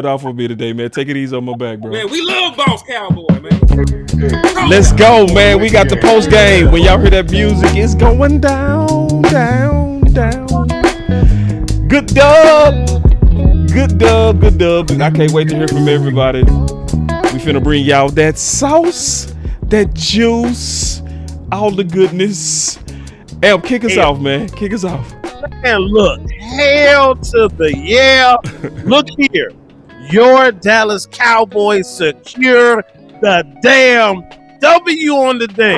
it off with me today, man. Take it easy on my back, bro. Man, we love Boss Cowboy, man. Let's go, man. We got the post game. When y'all hear that music, it's going down, down, down. Good dub. Good dub, good dub. I can't wait to hear from everybody. We finna bring y'all that sauce, that juice, all the goodness. Elp, kick us off, man. Kick us off. And look, hell to the yeah. Look here. Your Dallas Cowboys secure the damn W on the day.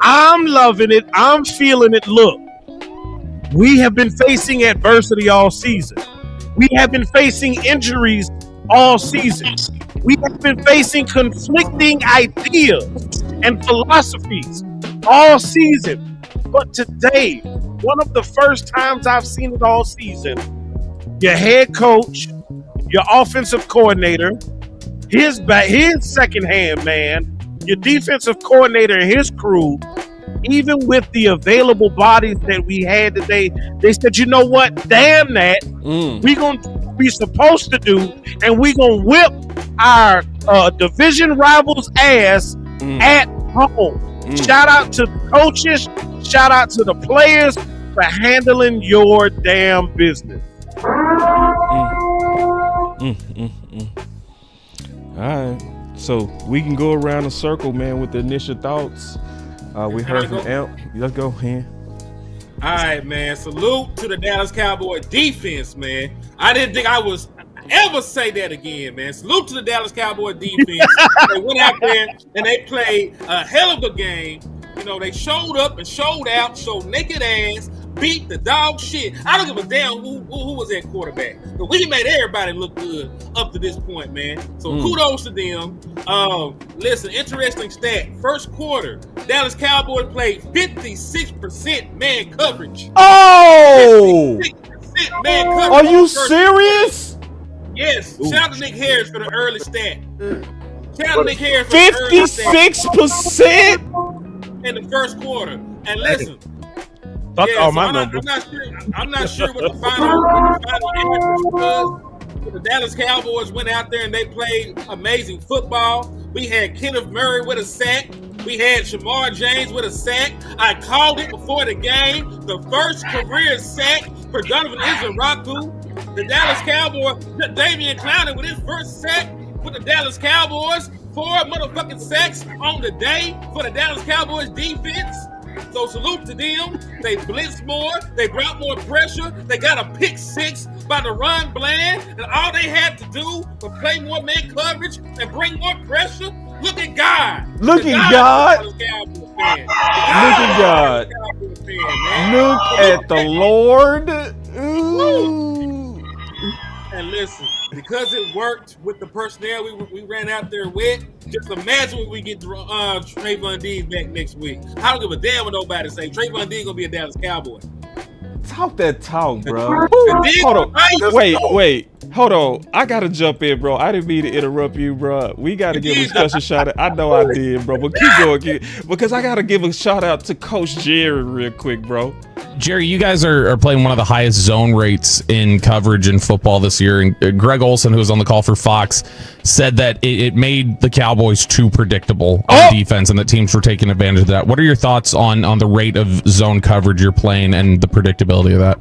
I'm loving it. I'm feeling it. Look, we have been facing adversity all season. We have been facing injuries all season. We have been facing conflicting ideas and philosophies all season. But today, one of the first times I've seen it all season, your head coach, your offensive coordinator, his second hand man, your defensive coordinator and his crew, even with the available bodies that we had today, they said, you know what? Damn that. We're going to be supposed to do, and we're going to whip our division rivals' ass at home. Shout out to the coaches. Shout out to the players for handling your damn business. All right, so we can go around the circle, man, with the initial thoughts. We heard from Amp. Let's go, man. All right, man. Salute to the Dallas Cowboys defense, man. I didn't think I was ever say that again, man. Salute to the Dallas Cowboys defense. They went out there and they played a hell of a game. You know, they showed up and showed out, showed naked ass, beat the dog shit. I don't give a damn who was at quarterback. But we made everybody look good up to this point, man. So kudos to them. Listen, interesting stat. First quarter, Dallas Cowboys played 56% man coverage. Oh! 56% man coverage. Are you serious? Yes. Shout out to Nick Harris for the early stat. Shout out to Nick Harris for the early stat. 56%? In the first quarter. And listen, I'm not sure what the final average was. The Dallas Cowboys went out there and they played amazing football. We had Kenneth Murray with a sack. We had Shamar James with a sack. I called it before the game. The first career sack for Donovan Izaraku. The Dallas Cowboys, Damian Clowney with his first sack with the Dallas Cowboys. 4 motherfucking sacks on the day for the Dallas Cowboys defense. So salute to them. They blitzed more. They brought more pressure. They got a pick 6 by the Ron Bland. And all they had to do was play more man coverage and bring more pressure. Look at God. Look at God. Look at God. Look at the Lord. Ooh. And listen, because it worked with the personnel we ran out there with, just imagine when we get Trayvon Diggs back next week. I don't give a damn what nobody say. Trayvon Diggs gonna be a Dallas Cowboy. Talk that talk, bro. Hold on. Wait. Hold on. I gotta jump in, bro. I didn't mean to interrupt you, bro. We gotta give a special shout out. I know I did, bro. But keep going, because I gotta give a shout out to Coach Jerry real quick, bro. Jerry, you guys are playing one of the highest zone rates in coverage in football this year. And Greg Olson, who was on the call for Fox, said that it made the Cowboys too predictable on defense and that teams were taking advantage of that. What are your thoughts on the rate of zone coverage you're playing and the predictability of that?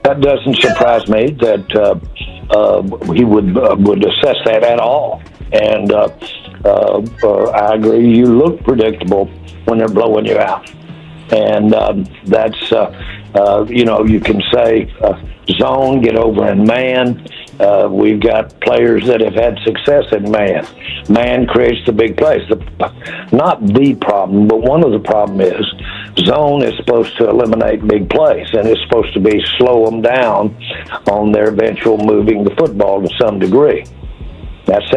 That doesn't surprise me that he would assess that at all. And I agree, you look predictable when they're blowing you out. And that's, you can say zone, get over in man. We've got players that have had success in man. Man creates the big plays. Not the problem, but one of the problem is zone is supposed to eliminate big plays, and it's supposed to be slow them down on their eventual moving the football to some degree. That's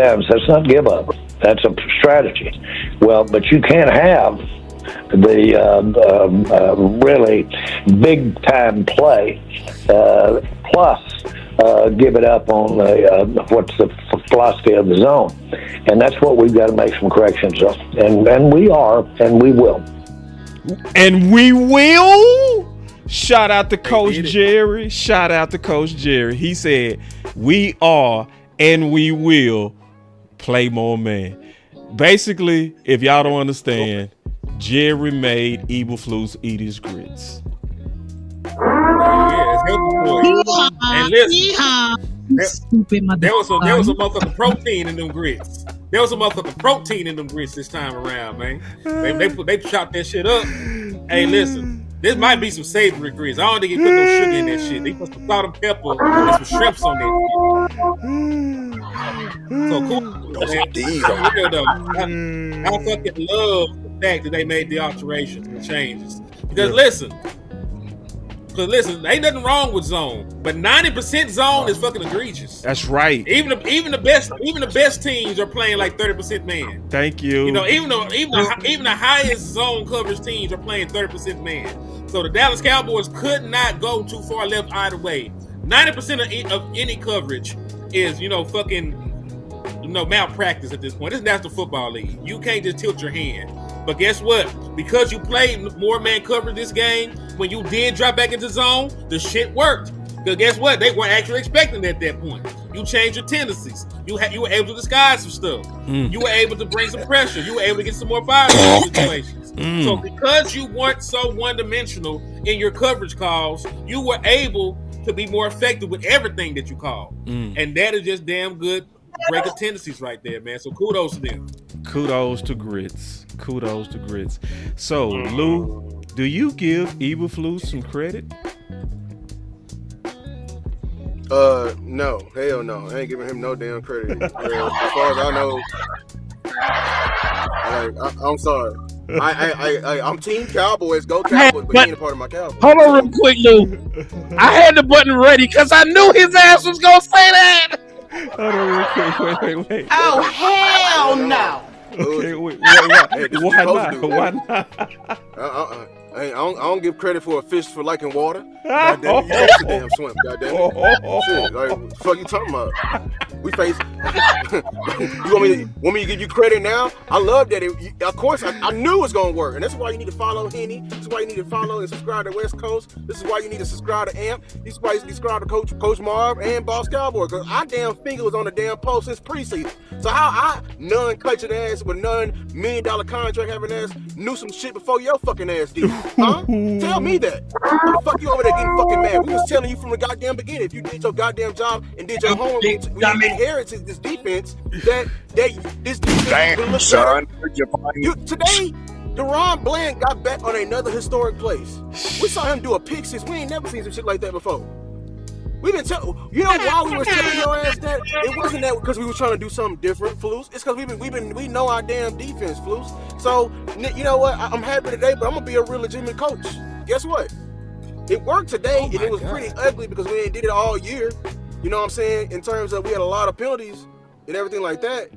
not give up. That's a strategy. Well, but you can't have the really big time play plus give it up on what's the philosophy of the zone, and that's what we've got to make some corrections on, and we are, and we will. And we will. Shout out to Coach did it. Jerry. Shout out to Coach Jerry. He said, "We are and we will play more man." Basically, if y'all don't understand, Jerry made Eberflus eat his grits. Yeah, it's healthy for you. And listen, Stupid there was a motherfucking protein in them grits. There was a motherfucking protein in them grits this time around, man. They chopped that shit up. Hey, listen, this might be some savory grits. I don't think he put no sugar in that shit. They put some salt and pepper and some shrimps on that shit. So cool, man. I fucking love the fact that they made the alterations and changes. Because listen, ain't nothing wrong with zone, but 90% zone is fucking egregious. That's right. Even the best teams are playing like 30% man. Thank you. You know, even the highest zone coverage teams are playing 30% man. So the Dallas Cowboys could not go too far left either way. 90% of any coverage is fucking malpractice at this point. This is National Football League. You can't just tilt your hand. But guess what? Because you played more man coverage this game, when you did drop back into zone, the shit worked. Because guess what? They weren't actually expecting it at that point. You changed your tendencies. You were able to disguise some stuff. You were able to bring some pressure. You were able to get some more fire in situations. So because you weren't so one-dimensional in your coverage calls, you were able to be more effective with everything that you called. And that is just damn good breaking tendencies right there, man. So kudos to them. Kudos to grits. So, Lou, do you give Eberflus some credit? No, hell no. I ain't giving him no damn credit. As far as I know, I'm sorry. I'm Team Cowboys. Go Cowboys, but he ain't a part of my Cowboys. Hold on real quick, Lou. I had the button ready because I knew his ass was gonna say that. Hold on real quick. Wait. Oh, hell no. Okay, wait. Why not? I don't give credit for a fish for liking water. God damn it, you have to damn swim. God damn it. Shit, like, what the fuck you talking about? We face. You want me to give you credit now? I love that. Of course, I knew it's gonna work, and that's why you need to follow Henny. This is why you need to follow and subscribe to West Coast. This is why you need to subscribe to AMP. This is why you need to subscribe to Coach Marv and Boss Cowboy. Because I damn finger was on the damn post since preseason. So how I non-clutching ass with $1 million contract having ass knew some shit before your fucking ass did. Huh? Tell me that. How the fuck you over there getting fucking mad? We was telling you from the goddamn beginning. If you did your goddamn job and did your homework, we inherited this defense. This defense. Damn, son. Today, Deron Bland got back on another historic place. We saw him do a pick six. We ain't never seen some shit like that before. We've been telling you know why we was telling your ass that it wasn't that because we were trying to do something different, Flus. It's because we know our damn defense, Flus. So you know what? I'm happy today, but I'm gonna be a real legitimate coach. Guess what? It worked today, and it was pretty ugly because we ain't did it all year. You know what I'm saying? In terms of we had a lot of penalties and everything like that.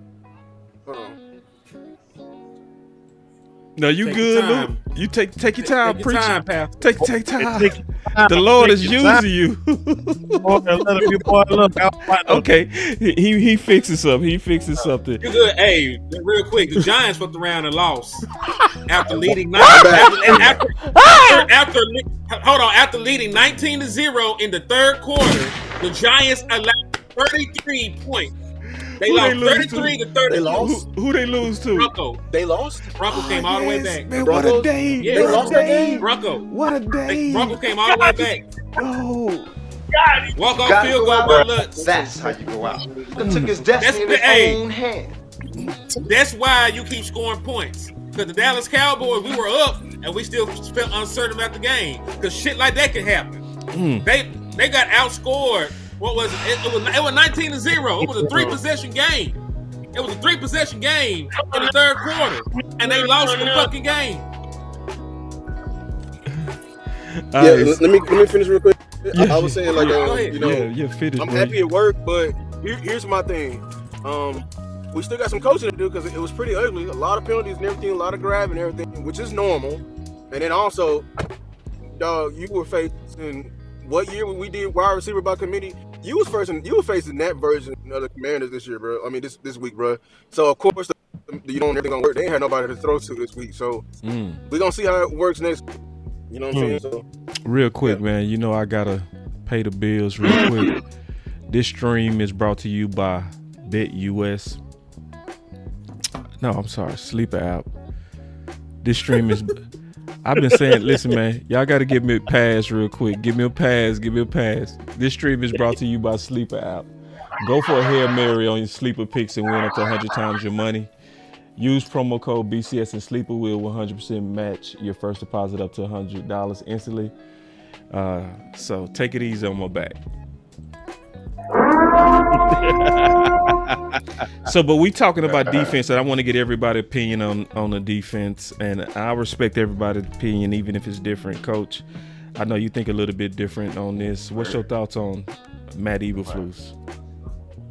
Hold on. No, you Take good, your time. Lou? You take your time, Take your preacher. time, Pastor. Take time. The Lord is using you. Okay, he fixes something. He fixes something. You good? Hey, real quick, the Giants fucked around and lost after leading after leading 19-0 in the third quarter. The Giants allowed 33 points. They lost 33 to 30. They lost. Who they lose to? Bronco. They lost. Bronco came all the way back. Man, what a day! Yeah, they lost that game. Bronco. What a day! Bronco came all the way back. Oh, Walk off field goal by Lutz. That's how you go out. He took his destiny in his own hand. That's why you keep scoring points. Because the Dallas Cowboys, we were up and we still felt uncertain about the game. Because shit like that can happen. They got outscored. What was it? It was 19-0. It was a 3-possession game. It was a 3-possession game in the third quarter, and they lost the fucking game. Yeah, let me finish real quick. Yeah, I was saying like you know, finish, I'm bro. happy at work, but here's my thing. We still got some coaching to do because it was pretty ugly. A lot of penalties and everything, a lot of grab and everything, which is normal. And then also, dog, you were facing what year when we did wide receiver by committee? You were facing that version of the Commanders this year, bro. I mean, this week, bro. So of course, everything gonna work. They ain't had nobody to throw to this week, so we're gonna see how it works next You know what I'm saying? So, real quick, man. You know I gotta pay the bills real quick. This stream is brought to you by BetUS. No, I'm sorry, Sleeper app. This stream is. I've been saying, listen, man, y'all got to give me a pass real quick. Give me a pass. This stream is brought to you by Sleeper app. Go for a Hail Mary on your Sleeper picks and win up to 100 times your money. Use promo code BCS and Sleeper will 100% match your first deposit up to $100 instantly. So take it easy on my back. But we talking about defense, and I want to get everybody's opinion on the defense, and I respect everybody's opinion, even if it's different. Coach, I know you think a little bit different on this. What's your thoughts on Matt Eberflus?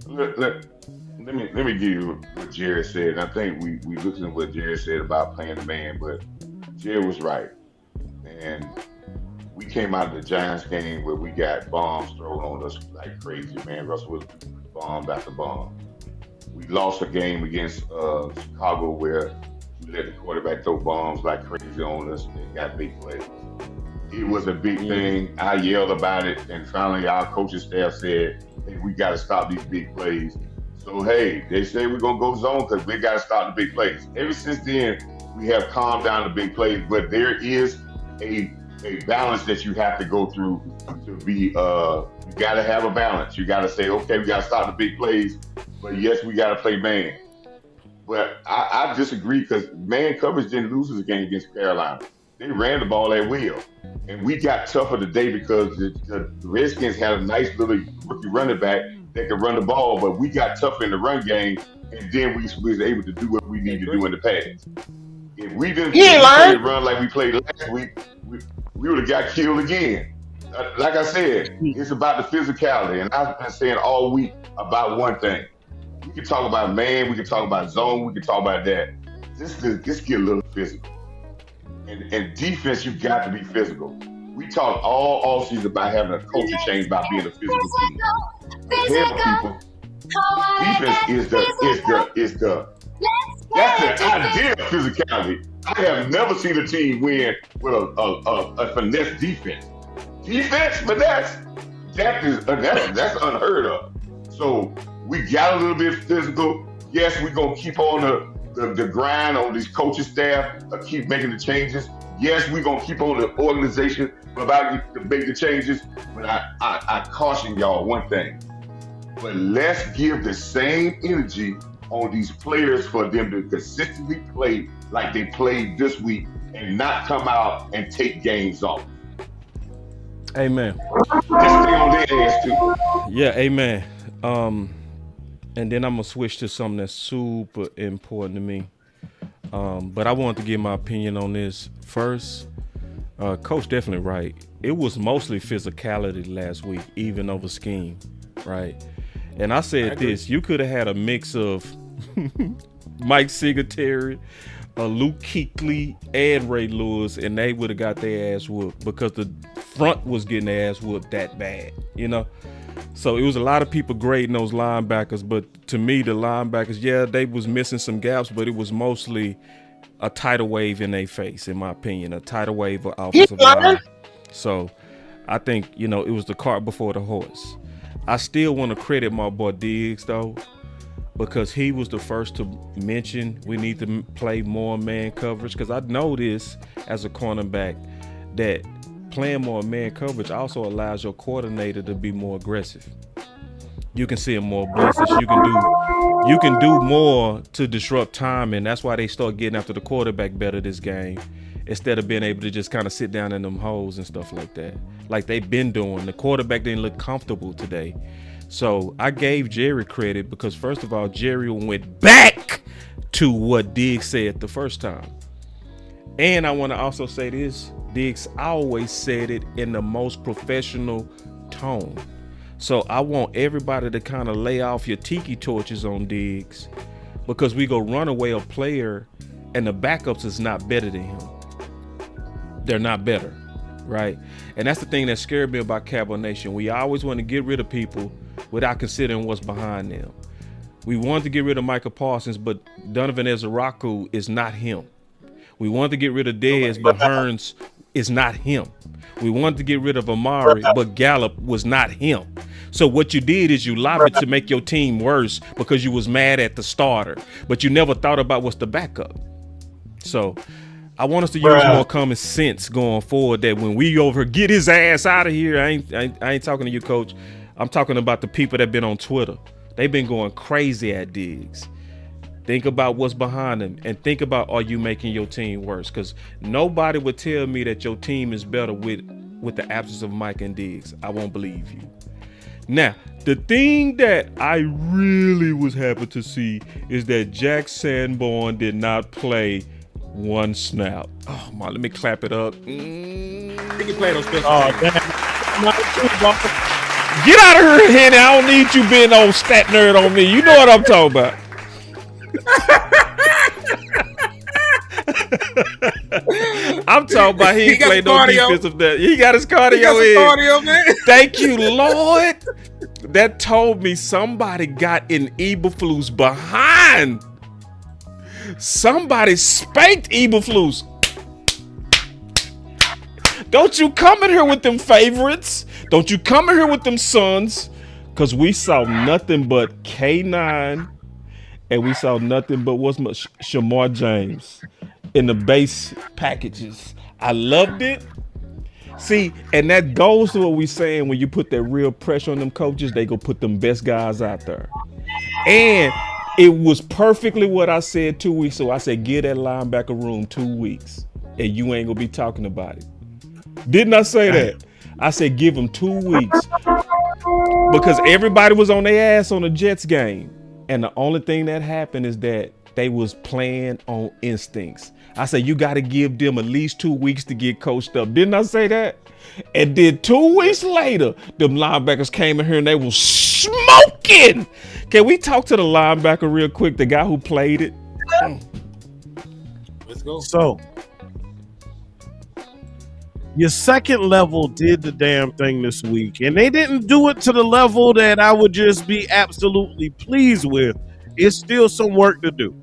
Let me give you what Jerry said. I think we looked at what Jerry said about playing the man, but Jerry was right. And we came out of the Giants game where we got bombs thrown on us like crazy, man. Russell was bomb after bomb. We lost a game against Chicago where we let the quarterback throw bombs like crazy on us and got big plays. It was a big thing. I yelled about it, and finally our coaching staff said, hey, we got to stop these big plays. So, hey, they say we're going to go zone because we got to stop the big plays. Ever since then, we have calmed down the big plays, but there is a balance that you have to go through to be, you got to have a balance. You got to say, okay, we got to stop the big plays, but yes, we got to play man. But I disagree because man coverage didn't lose this game against Carolina. They ran the ball at will. And we got tougher today because the Redskins had a nice little rookie running back that could run the ball, but we got tougher in the run game, and then we was able to do what we need to do in the pass. If we didn't run like we played last week, we would have got killed again. Like I said, it's about the physicality, and I've been saying all week about one thing. We can talk about man, we can talk about zone, we can talk about that. Just get a little physical. And defense, you got to be physical. We talk all offseason about having a culture change about being a physical team. Hell, people, defense that's the idea of physicality. I have never seen a team win with a finesse defense. Defense, finesse, that's unheard of. So we got a little bit physical. Yes, we're gonna keep on the grind on these coaching staff, keep making the changes. Yes, we're gonna keep on the organization about to make the changes. But I caution y'all one thing. But let's give the same energy on these players for them to consistently play like they played this week and not come out and take games off. Amen. Just stay on their ass too. Yeah, amen. And then I'm gonna switch to something that's super important to me. But I wanted to give my opinion on this first. Coach definitely right. It was mostly physicality last week, even over scheme, right? And I said this: you could have had a mix of Mike Singletary, Luke Kuechly, and Ray Lewis, and they would have got their ass whooped because the front was getting their ass whooped that bad, you know. So it was a lot of people grading those linebackers, but to me, the linebackers, yeah, they was missing some gaps, but it was mostly a tidal wave in their face, in my opinion, a tidal wave of offensive line. So I think, you know, it was the cart before the horse. I still want to credit my boy Diggs, though, because he was the first to mention we need to play more man coverage, because I know this as a cornerback that playing more man coverage also allows your coordinator to be more aggressive. You can see more blitzes. You can do more to disrupt time, and that's why they start getting after the quarterback better this game, instead of being able to just kind of sit down in them holes and stuff like that, like they've been doing. The quarterback didn't look comfortable today. So I gave Jerry credit because, first of all, Jerry went back to what Diggs said the first time. And I want to also say this, Diggs always said it in the most professional tone. So I want everybody to kind of lay off your tiki torches on Diggs, because we go run away a player and the backups is not better than him. They're not better, right? And that's the thing that scared me about Cowboy Nation. We always want to get rid of people without considering what's behind them. We wanted to get rid of Micah Parsons, but Donovan Ezeraku is not him. We wanted to get rid of Dez, but Hearns is not him. We wanted to get rid of Amari, but Gallup was not him. So what you did is you lobbied to make your team worse because you was mad at the starter, but you never thought about what's the backup. So I want us to use more common sense going forward, that when we over get his ass out of here, I ain't talking to you, coach. I'm talking about the people that been on Twitter. They've been going crazy at Diggs. Think about what's behind them, and think about, are you making your team worse? Because nobody would tell me that your team is better with the absence of Mike and Diggs. I won't believe you. Now, the thing that I really was happy to see is that Jack Sanborn did not play one snap. Oh my, let me clap it up. I think he played on special teams. Get out of here, Henny. I don't need you being old stat nerd on me. You know what I'm talking about. I'm talking about he played no defensive. He got his cardio in. Man. Thank you, Lord. That told me somebody got in Eberflus behind. Somebody spanked Eberflus. Don't you come in here with them favorites. Don't you come in here with them sons. Because we saw nothing but K9. And we saw nothing but Shamar James in the base packages. I loved it. See, and that goes to what we saying, when you put that real pressure on them coaches, they go put them best guys out there. And it was perfectly what I said 2 weeks ago. I said, give that linebacker room 2 weeks, and you ain't gonna be talking about it. Didn't I say that? I said, give them 2 weeks. Because everybody was on their ass on the Jets game. And the only thing that happened is that they was playing on instincts. I said, you got to give them at least 2 weeks to get coached up. Didn't I say that? And then 2 weeks later, them linebackers came in here and they was smoking. Can we talk to the linebacker real quick, the guy who played it? Let's go. So, your second level did the damn thing this week, and they didn't do it to the level that I would just be absolutely pleased with. It's still some work to do,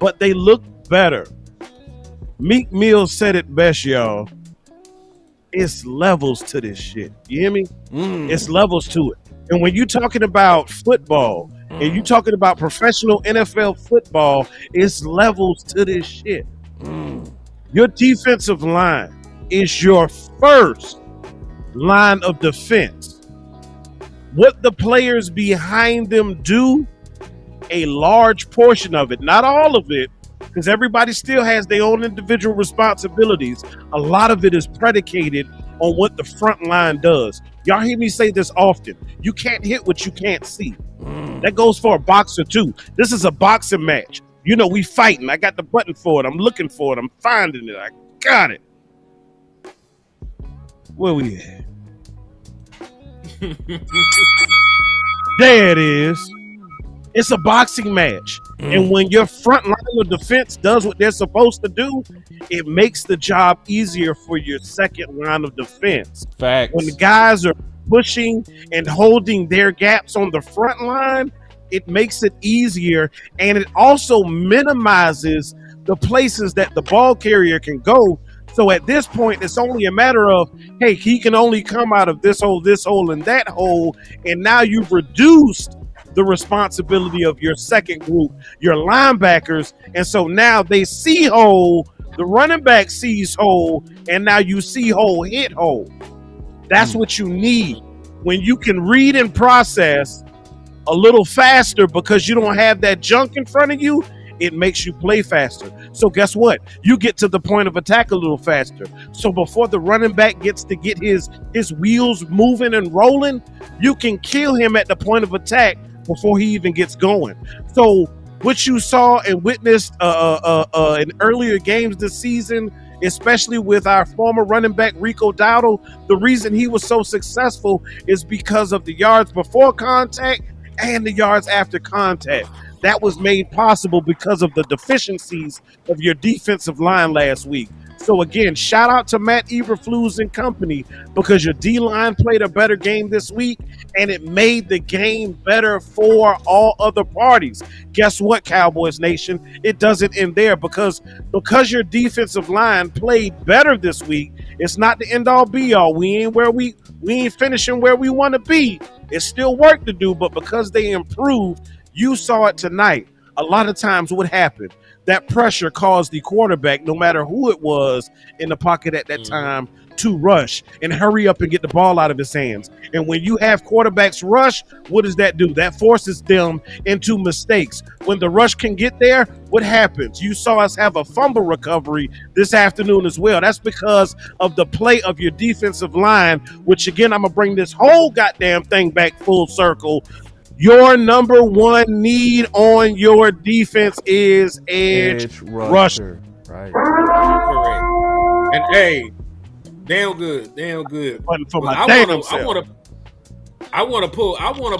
but they look better. Meek Mill said it best, y'all. It's levels to this shit. You hear me? It's levels to it. And when you're talking about football and you're talking about professional NFL football, it's levels to this shit. Your defensive line is your first line of defense. What the players behind them do, a large portion of it, not all of it, because everybody still has their own individual responsibilities. A lot of it is predicated on what the front line does. Y'all hear me say this often. You can't hit what you can't see. That goes for a boxer too. This is a boxing match. You know, we fighting. I got the button for it. I'm looking for it. I'm finding it. I got it. Where we at? There it is. It's a boxing match. And when your front line of defense does what they're supposed to do, it makes the job easier for your second line of defense. Facts. When the guys are pushing and holding their gaps on the front line, it makes it easier, and it also minimizes the places that the ball carrier can go. So at this point, it's only a matter of, hey, he can only come out of this hole, and that hole. And now you've reduced the responsibility of your second group, your linebackers. And so now they see hole, the running back sees hole, and now you see hole, hit hole. That's what you need. When you can read and process a little faster because you don't have that junk in front of you, it makes you play faster. So guess what? You get to the point of attack a little faster. So before the running back gets to get his wheels moving and rolling, you can kill him at the point of attack before he even gets going. So what you saw and witnessed in earlier games this season, especially with our former running back Rico Dowdle, the reason he was so successful is because of the yards before contact and the yards after contact. That was made possible because of the deficiencies of your defensive line last week. So again, shout out to Matt Eberflus and company because your D-line played a better game this week and it made the game better for all other parties. Guess what, Cowboys Nation? It doesn't end there because your defensive line played better this week. It's not the end all be all. We ain't finishing where we want to be. It's still work to do, but because they improved, you saw it tonight. A lot of times what happened? That pressure caused the quarterback, no matter who it was in the pocket at that time, to rush and hurry up and get the ball out of his hands. And when you have quarterbacks rush, what does that do? That forces them into mistakes. When the rush can get there, what happens? You saw us have a fumble recovery this afternoon as well. That's because of the play of your defensive line, which again, I'm going to bring this whole goddamn thing back full circle. Your number one need on your defense is edge rusher. Right. Correct. And hey, damn good. I want to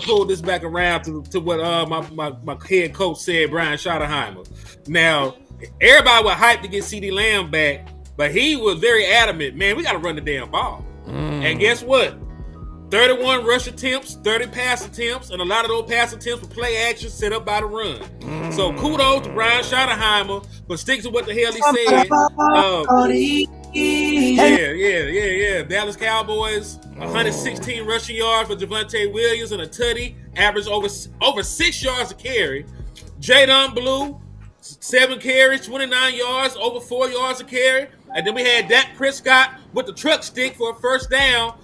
pull this back around to what my head coach said, Brian Schottenheimer. Now, everybody was hyped to get CeeDee Lamb back, but he was very adamant, man, we got to run the damn ball. And guess what? 31 rush attempts, 30 pass attempts, and a lot of those pass attempts were play action set up by the run. So kudos to Brian Schottenheimer for sticking to what the hell he said. Yeah. Dallas Cowboys, 116 rushing yards for Javonte Williams and a tutty, average over 6 yards a carry. Jadon Blue, 7 carries, 29 yards, over 4 yards a carry. And then we had Dak Prescott with the truck stick for a first down.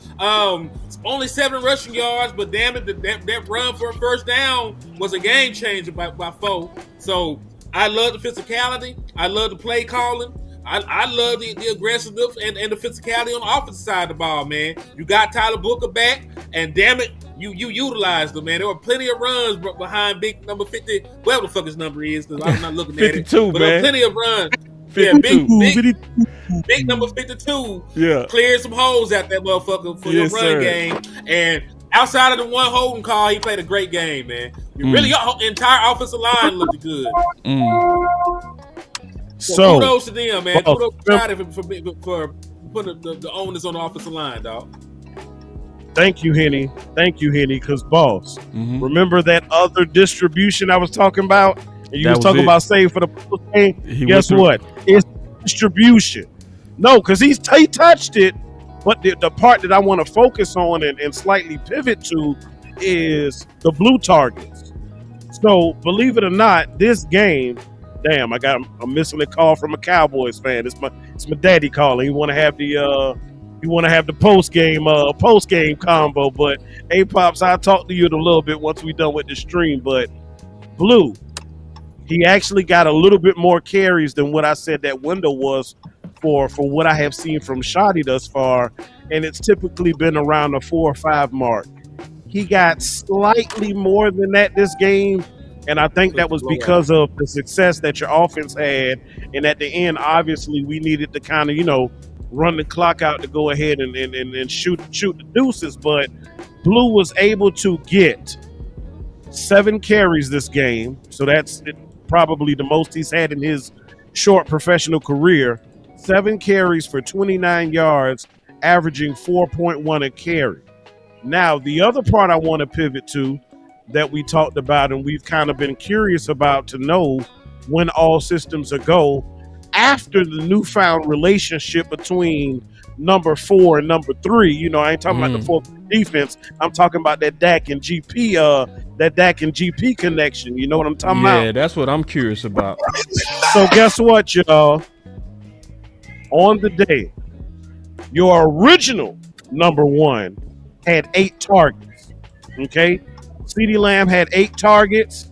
Only 7 rushing yards, but damn it, that run for a first down was a game changer by 4. So I love the physicality. I love the play calling. I love the aggressiveness and the physicality on the offensive side of the ball, man. You got Tyler Booker back, and damn it, you utilized them, man. There were plenty of runs behind big number 50, whatever the fuck his number is, because I'm not looking at it. 52, but man. There were plenty of runs. 52. Yeah, big number 52 cleared some holes out that motherfucker for your run game. And outside of the one holding call, he played a great game, man. Really, your entire offensive line looked good. So kudos to them, man. Kudos to Friday for putting the onus on the offensive line, dog. Thank you, Henny. Because, boss, remember that other distribution I was talking about? And you was talking about save for the post game. Guess what? It's distribution. No, because he touched it. But the part that I want to focus on and slightly pivot to is the blue targets. So believe it or not, this game, damn, I'm missing a call from a Cowboys fan. It's my daddy calling. He want to have the post game combo. But hey, Pops, I'll talk to you in a little bit once we done with the stream. But blue. He actually got a little bit more carries than what I said that window was for what I have seen from Shotty thus far, and it's typically been around the 4 or 5 mark. He got slightly more than that this game, and I think that was because of the success that your offense had. And at the end, obviously, we needed to kind of, run the clock out to go ahead and shoot the deuces. But Blue was able to get 7 carries this game, so that's probably the most he's had in his short professional career. 7 carries for 29 yards, averaging 4.1 a carry. Now, the other part I want to pivot to that we talked about and we've kind of been curious about to know when all systems are go after the newfound relationship between number 4 and number 3. I ain't talking about the 4 defense. I'm talking about that Dak and GP connection. You know what I'm talking about? Yeah, that's what I'm curious about. So guess what, y'all? On the day, your original number 1 had 8 targets. Okay? CeeDee Lamb had 8 targets.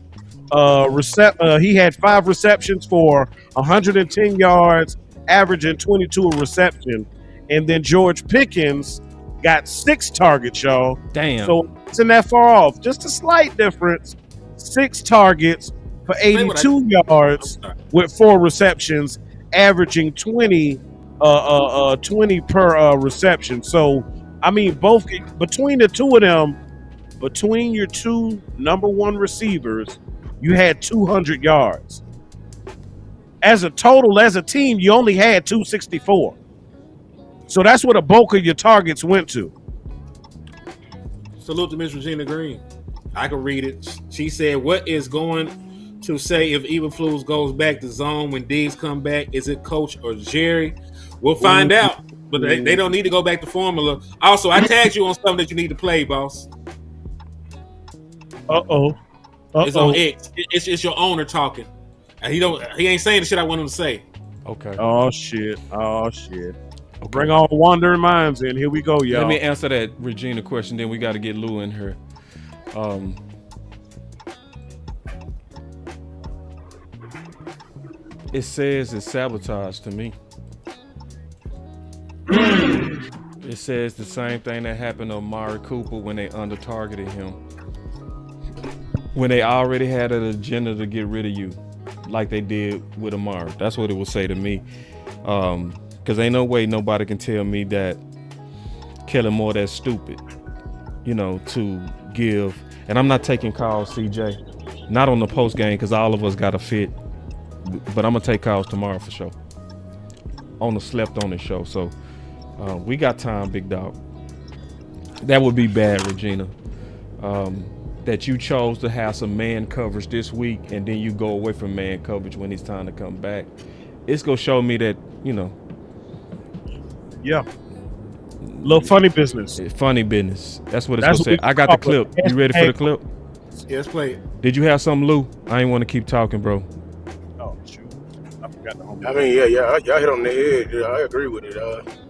He had 5 receptions for 110 yards, averaging 22 a reception. And then George Pickens got 6 targets, y'all. Damn. So it's not that far off. Just a slight difference. 6 targets for 82 yards with 4 receptions, averaging 20 per reception. So, I mean, both between the two of them, between your 2 number 1 receivers, you had 200 yards. as a total, as a team, you only had 264. So that's where the bulk of your targets went to. Salute to Miss Regina Green. I can read it. She said, "What is going to say if Eberflus goes back to zone when Diggs come back? Is it Coach or Jerry? We'll find out. But they don't need to go back to formula. Also, I tagged you on something that you need to play, boss. It's on X. It's your owner talking. And he ain't saying the shit I want him to say. Okay. Oh shit. Okay. Bring all wandering minds in. Here we go, y'all. Let me answer that Regina question. Then we got to get Lou in here. It says it's sabotage to me. It says the same thing that happened to Amari Cooper when they under-targeted him. When they already had an agenda to get rid of you, like they did with Amari. That's what it will say to me. Because ain't no way nobody can tell me that Kellen Moore that's stupid, to give. And I'm not taking calls, CJ. Not on the post game because all of us got a fit. But I'm going to take calls tomorrow for sure. On the Slept On It show. So we got time, big dog. That would be bad, Regina. That you chose to have some man coverage this week and then you go away from man coverage when it's time to come back. It's going to show me that, Yeah. Little funny business. Funny business. That's what it's going to say. I got the clip. You ready for the clip? Yeah, let's play it. Did you have something, Lou? I ain't want to keep talking, bro. Oh, shoot. I forgot the home. I mean, yeah, y'all hit on the head. Yeah, I agree with it.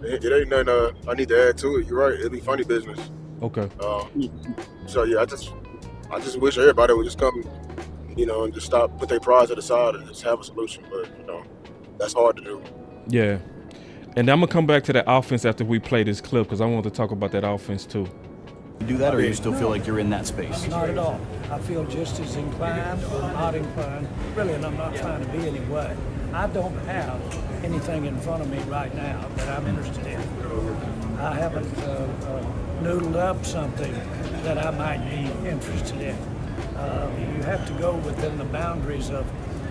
It ain't nothing I need to add to it. You're right. It'll be funny business. Okay. So, yeah, I just wish everybody would just come, and just stop, put their pride to the side and just have a solution. But, that's hard to do. Yeah. And I'm going to come back to that offense after we play this clip because I want to talk about that offense too. You do that or you still feel like you're in that space? Not at all. I feel just as inclined or not inclined, really, and I'm not trying to be any way. I don't have anything in front of me right now that I'm interested in. I haven't noodled up something that I might be interested in. You have to go within the boundaries of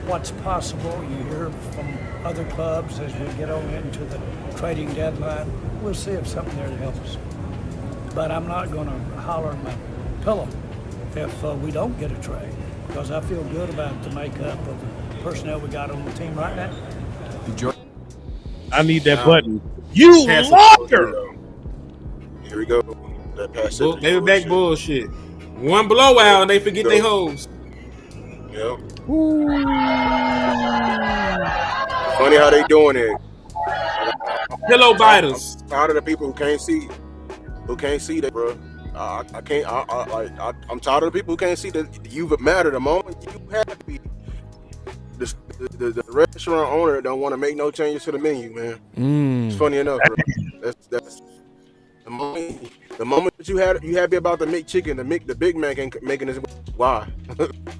what's possible. You hear from other clubs as we get on into the trading deadline. We'll see if something there to help us. But I'm not going to holler in my pillow if we don't get a trade, because I feel good about the makeup of the personnel we got on the team right now. I need that button. You liar! Here we go. That pass. They were back bullshit. One blowout and they forget their hoes. Yep. Funny how they doing it. Pillow biters. I'm tired of the people who can't see that, bro. I'm tired of the people who can't see that you've mattered. The moment you have be the restaurant owner don't want to make no changes to the menu, man. It's funny enough, bro. That's the moment that you happy about the McChicken, the Big Mac ain't making this. Why?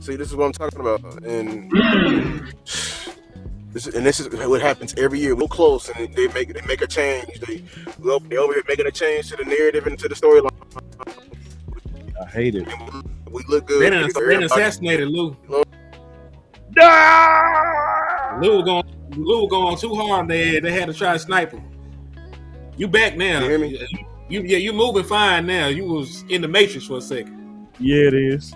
See, this is what I'm talking about, and this is what happens every year. We're close, and they make a change. They over here making a change to the narrative and to the storyline. I hate it. We look good. They done assassinated Lou. Lou going too hard. They had to try to snipe him. You back now? You hear me? You moving fine now. You was in the Matrix for a second. Yeah, it is.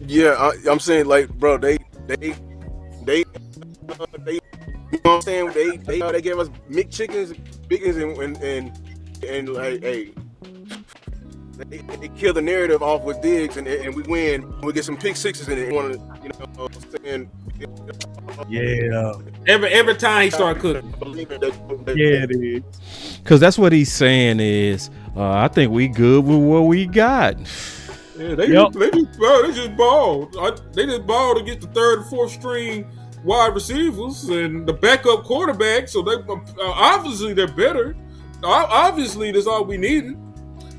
Yeah, I'm saying, like, bro, they you know what I'm saying? They gave us McChickens, Biggins, and like, hey, they kill the narrative off with Diggs, and we win. We get some pick sixes in it. Saying, yeah. Every time he start cooking. Yeah, it is. Because that's what he's saying is, I think we good with what we got. Yeah, they just balled. They just balled to get the third and fourth string wide receivers and the backup quarterback. So they obviously they're better. Obviously, that's all we needed.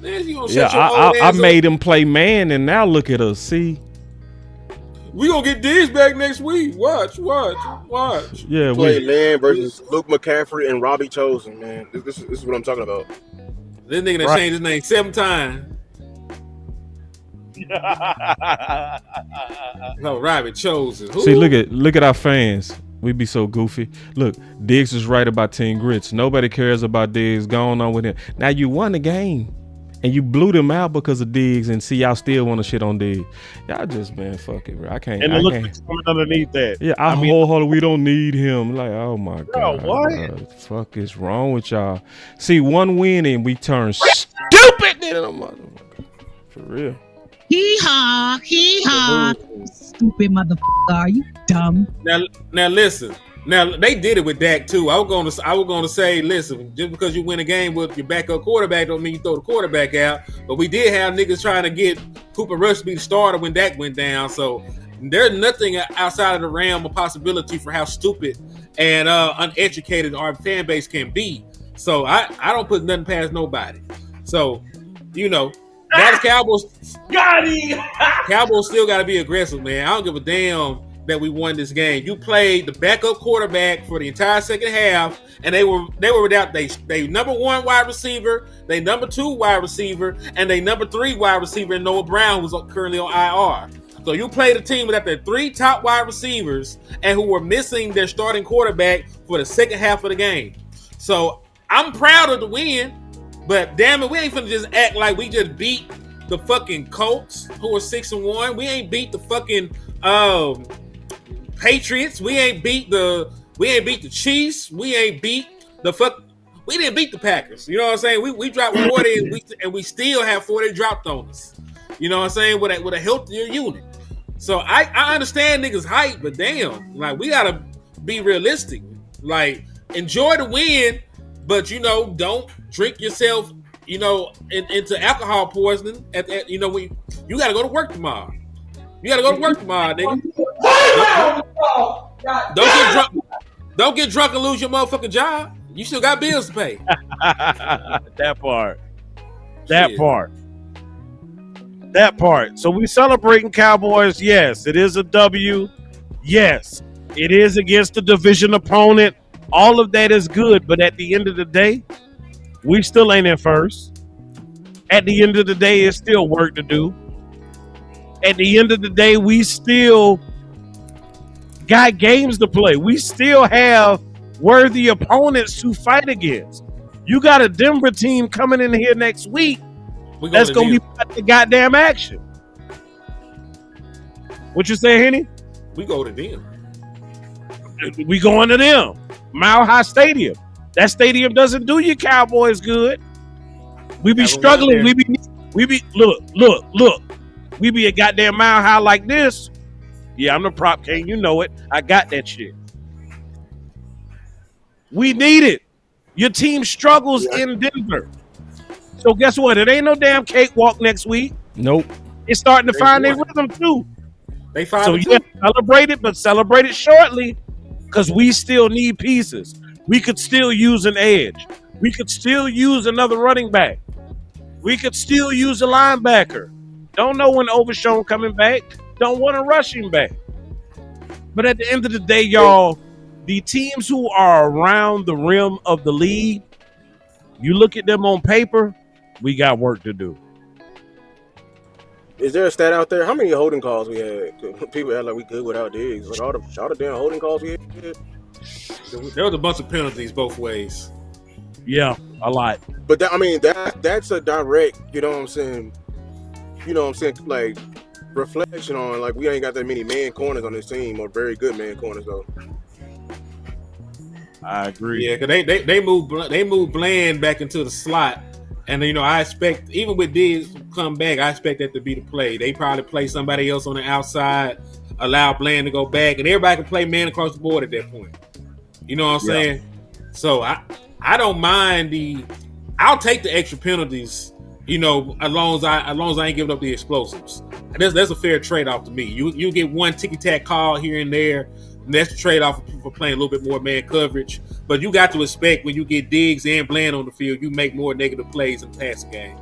Man, you Yeah, I made him play man, and now look at us. See, we gonna get Diggs back next week. Watch. Yeah, play man versus Luke McCaffrey and Robbie Chosen. Man, this is what I'm talking about. This nigga that changed his name 7 times. No, Robbie Chosen. See, look at our fans. We be so goofy. Look, Diggs is right about Team Grits. Nobody cares about Diggs. Going on with him. Now you won the game, and you blew them out because of Diggs, and see y'all still want to shit on Diggs. Y'all just, man, fuck it, bro. I can't. And I look can't. coming underneath that. Yeah, I mean, wholeheartedly, we don't need him. Like, oh my Bro, god, what? the fuck is wrong with y'all? See, one win and we turn stupid. For real. Hee-haw, hee-haw. Stupid motherfucker, are you dumb? Now listen. Now they did it with Dak too. I was gonna say, listen, just because you win a game with your backup quarterback don't mean you throw the quarterback out. But we did have niggas trying to get Cooper Rush to be the starter when Dak went down. So there's nothing outside of the realm of possibility for how stupid and uneducated our fan base can be. So I don't put nothing past nobody. So, you know, Dallas Cowboys Cowboys still got to be aggressive, man. I don't give a damn that we won this game. You played the backup quarterback for the entire second half, and they were without they number 1 wide receiver, they number 2 wide receiver, and they number 3 wide receiver, and Noah Brown was currently on IR. So you played a team without their 3 top wide receivers and who were missing their starting quarterback for the second half of the game. So I'm proud of the win. But damn it, we ain't finna just act like we just beat the fucking Colts, who are 6-1. We ain't beat the fucking Patriots. We ain't beat the Chiefs. We ain't beat we didn't beat the Packers. You know what I'm saying? We dropped 40 and we still have 40 dropped on us. You know what I'm saying? With a healthier unit. So I understand niggas hype, but damn, like we gotta be realistic. Like enjoy the win, but you know, don't drink yourself, you know, into alcohol poisoning. You know, you got to go to work tomorrow. You got to go to work tomorrow, nigga. Don't get drunk and lose your motherfucking job. You still got bills to pay. That part. So we celebrating Cowboys. Yes, it is a W. Yes, it is against a division opponent. All of that is good, but at the end of the day, we still ain't in first. At the end of the day, it's still work to do. At the end of the day, we still got games to play. We still have worthy opponents to fight against. You got a Denver team coming in here next week that's going to be the goddamn action. What you say, Henny? We go to them. We going to them. Mile High Stadium. That stadium doesn't do you Cowboys good. We be struggling. We be look. We be a goddamn Mile High like this. Yeah, I'm the prop king. You know it. I got that shit. We need it. Your team struggles in Denver. So guess what? It ain't no damn cakewalk next week. Nope. It's starting to find their rhythm too. They find so yeah, celebrate it, but celebrate it shortly because we still need pieces. We could still use an edge. We could still use another running back. We could still use a linebacker. Don't know when Overshown coming back. Don't want to rush him back. But at the end of the day, y'all, the teams who are around the rim of the league, you look at them on paper, we got work to do. Is there a stat out there? How many holding calls we had? People act like we good without Diggs. Like all the damn holding calls we had. There was a bunch of penalties both ways. Yeah, a lot. But that's a direct, you know what I'm saying? You know what I'm saying? Like reflection on like we ain't got that many man corners on this team or very good man corners though. I agree. Yeah, because they moved Bland back into the slot, and you know I expect even with Diggs come back, I expect that to be the play. They probably play somebody else on the outside, allow Bland to go back, and everybody can play man across the board at that point. You know what I'm saying? So I don't mind I'll take the extra penalties. You know, as long as I ain't giving up the explosives, and that's a fair trade off to me. You get one ticky tack call here and there. And that's the trade-off for playing a little bit more man coverage. But you got to expect when you get Diggs and Bland on the field, you make more negative plays in the passing game.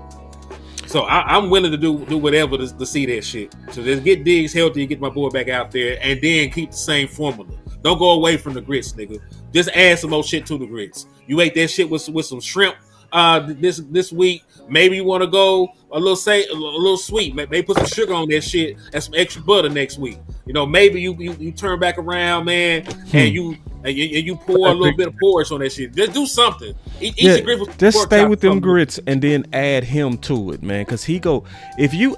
So I'm willing to do whatever to see that shit. So just get Diggs healthy, get my boy back out there, and then keep the same formula. Don't go away from the grits, nigga. Just add some more shit to the grits. You ate that shit with some shrimp this week. Maybe you want to go a little sweet. Maybe put some sugar on that shit and some extra butter next week. Maybe you turn back around, man, and you pour a little bit of porridge on that shit. Just do something. Eat your grits with just pork stay chop with them something. grits and then add him to it, man. Cause if you,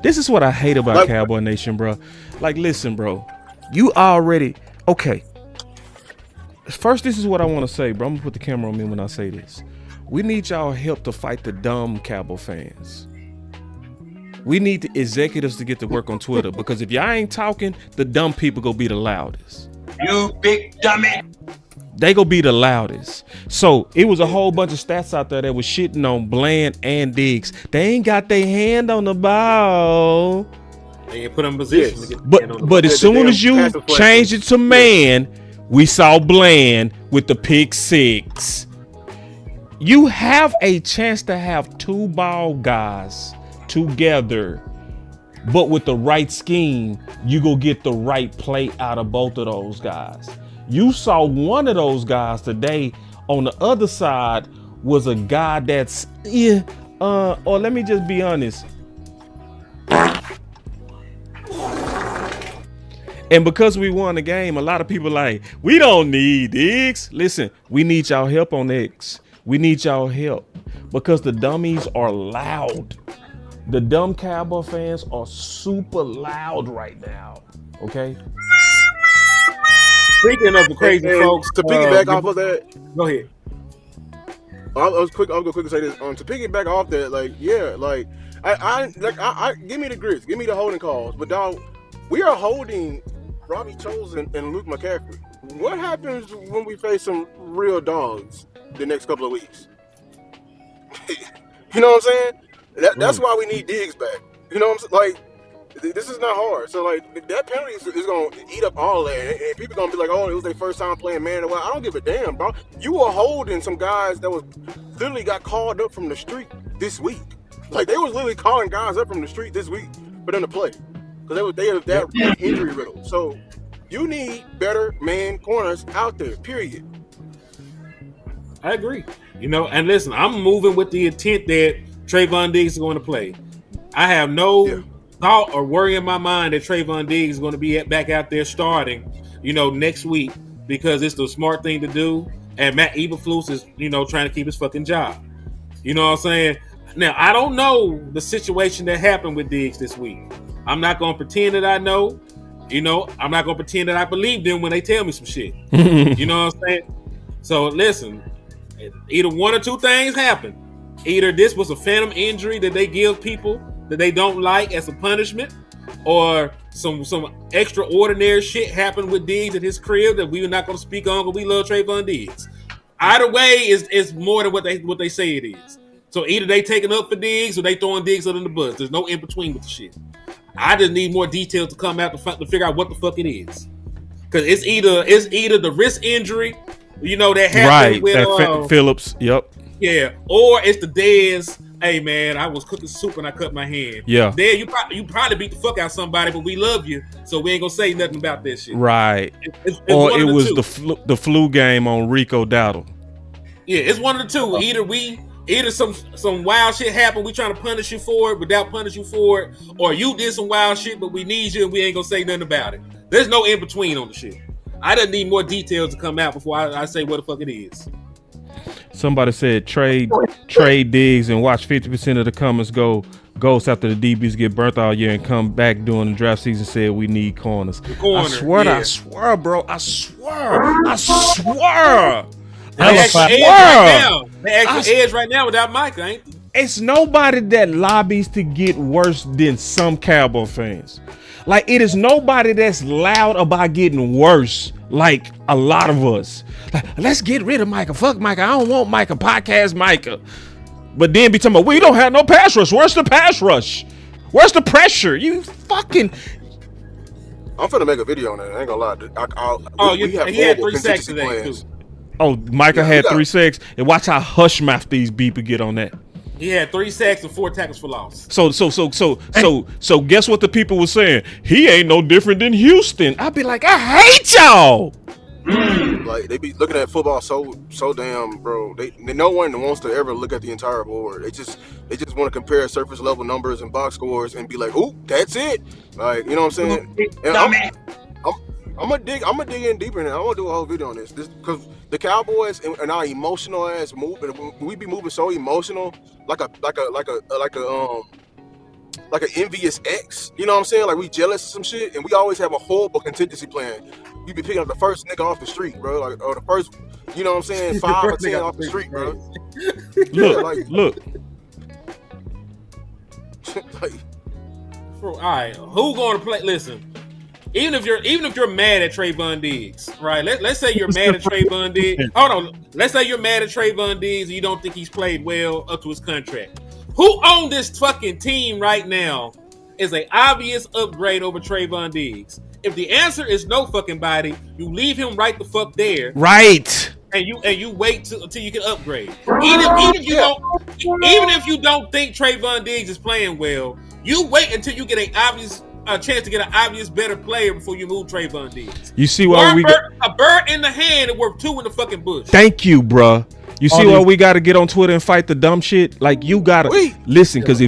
this is what I hate about Cowboy Nation, bro. Like, listen, bro, you already okay. First, this is what I want to say, bro. I'm gonna put the camera on me when I say this. We need y'all help to fight the dumb Cowboy fans. We need the executives to get to work on Twitter because if y'all ain't talking, the dumb people go be the loudest. You big dummy. They go be the loudest. So it was a whole bunch of stats out there that was shitting on Bland and Diggs. They ain't got their hand on the ball. They ain't put them in position. Yes. To get the hand on the But ball. as soon as you change it to man, we saw Bland with the pick six. You have a chance to have two ball guys together, but with the right scheme, you go get the right play out of both of those guys. You saw one of those guys today. On the other side was a guy that's or let me just be honest. And because we won the game, a lot of people like, we don't need Diggs. Listen, we need y'all help on X. We need y'all help because the dummies are loud. The dumb Cowboy fans are super loud right now. Okay. Speaking of the crazy folks, to piggyback off of that, go ahead. I'll go quick and say this. To piggyback off that, I give me the grits, give me the holding calls, but dog, we are holding Robbie Chosen and Luke McCaffrey. What happens when we face some real dogs the next couple of weeks? You know what I'm saying? That's why we need Diggs back. You know what I'm saying? Like, this is not hard. So, like, that penalty is going to eat up all that. And people going to be like, oh, it was their first time playing man. Well, I don't give a damn, bro. You were holding some guys that was literally got called up from the street this week. Like, they was literally calling guys up from the street this week for them to play. Because they were that injury riddle. So, you need better man corners out there, period. I agree. And listen, I'm moving with the intent that Trayvon Diggs is going to play. I have no thought or worry in my mind that Trayvon Diggs is going to be back out there starting, next week because it's the smart thing to do. And Matt Eberflus is, trying to keep his fucking job. You know what I'm saying? Now, I don't know the situation that happened with Diggs this week. I'm not going to pretend that I know. I'm not going to pretend that I believe them when they tell me some shit. You know what I'm saying? So, listen, either one or two things happen. Either this was a phantom injury that they give people that they don't like as a punishment, or some extraordinary shit happened with Diggs at his crib that we're not going to speak on because we love Trayvon Diggs. Either way is more than what they say it is. So either they taking up for Diggs or they throwing Diggs under the bus. There's no in between with the shit. I just need more details to come out to figure out what the fuck it is. Because it's either the wrist injury, that happened with Phillips. Yep. Yeah, or it's the Dez. Hey man, I was cooking soup and I cut my hand. Yeah, Dez, you probably beat the fuck out somebody, but we love you, so we ain't gonna say nothing about that shit. Right. It's or it was the flu game on Rico Dowdle. Yeah, it's one of the two. Either some wild shit happened, we trying to punish you for it without punish you for it, or you did some wild shit, but we need you and we ain't gonna say nothing about it. There's no in between on the shit. I just need more details to come out before I say what the fuck it is. Somebody said trade Diggs and watch 50% of the comments go ghosts after the DBs get burnt all year and come back during the draft season. Said we need corners. I swear, bro. I swear. They actually edge right now without Micah, ain't they? It's nobody that lobbies to get worse than some Cowboy fans. Like, it is nobody that's loud about getting worse like a lot of us. Like, let's get rid of Micah. Fuck Micah. I don't want Micah. Podcast Micah. But then be talking about, we don't have no pass rush. Where's the pass rush? Where's the pressure? You fucking... I'm finna make a video on that. I ain't gonna lie. He had 3 sacks today, too. Oh, Micah had 3 sacks. And watch how hush mouth these people get on that. He had 3 sacks and 4 tackles for loss. So guess what the people were saying? He ain't no different than Houston. I'd be like, I hate y'all. Like they be looking at football so damn, bro. They no one wants to ever look at the entire board. They just want to compare surface level numbers and box scores and be like, "Ooh, that's it." Like, you know what I'm saying? And I'm gonna dig in deeper now. I want to do a whole video on this because the Cowboys and our emotional ass move, we be moving so emotional, like an envious ex. You know what I'm saying? Like we jealous of some shit, and we always have a horrible contingency plan. You be picking up the first nigga off the street, bro, like, or the first, you know what I'm saying, 5 or 10 off the street, bro. Look. Like, all right, who going to play? Listen. Even if you're mad at Trayvon Diggs, right? Let's say you're mad at Trayvon Diggs. Hold on. Let's say you're mad at Trayvon Diggs and you don't think he's played well up to his contract. Who on this fucking team right now is an obvious upgrade over Trayvon Diggs? If the answer is no fucking body, you leave him right the fuck there. Right. And you wait until you can upgrade. Even if you don't think Trayvon Diggs is playing well, you wait until you get a chance to get an obvious better player before you move Trayvon Diggs. You see why a bird in the hand is worth 2 in the fucking bush. Thank you, bruh. You see why we got to get on Twitter and fight the dumb shit? Like you gotta listen, because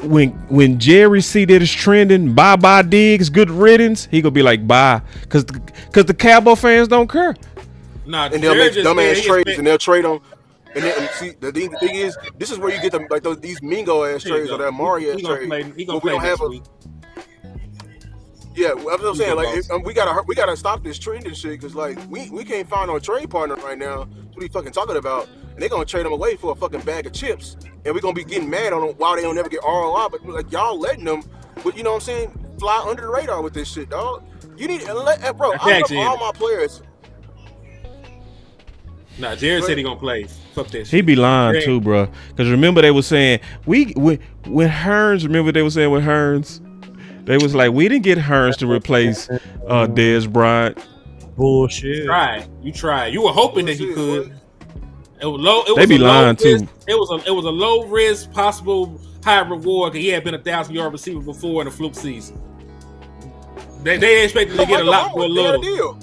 when Jerry see that it's trending, bye Diggs, good riddance, he gonna be like bye, because the Cowboy fans don't care. Nah, and they'll make dumbass trades and they'll trade them. And then see the thing is, this is where you get them like these Mingo ass trades or that Mario ass trade. He gonna play next week. Yeah, that's what I'm saying. Like, we gotta stop this trending shit because like we can't find no trade partner right now. That's what we fucking talking about, and they're gonna trade them away for a fucking bag of chips, and we're gonna be getting mad on them while they don't never get ROI. But like y'all letting them, but you know what I'm saying, fly under the radar with this shit, dog. You need bro. I love all my players. Nah, Jared said he gonna play. Fuck that shit. He be lying too, bro. Because remember they were saying when Hearns. Remember they were saying with Hearns. They was like, we didn't get Hearns to replace Dez Bryant. Bullshit. You tried. You were hoping that he could. It was low. They be lying too. It was a low risk, possible high reward because he had been 1,000-yard receiver before in a fluke season. They expected to get a lot for a little.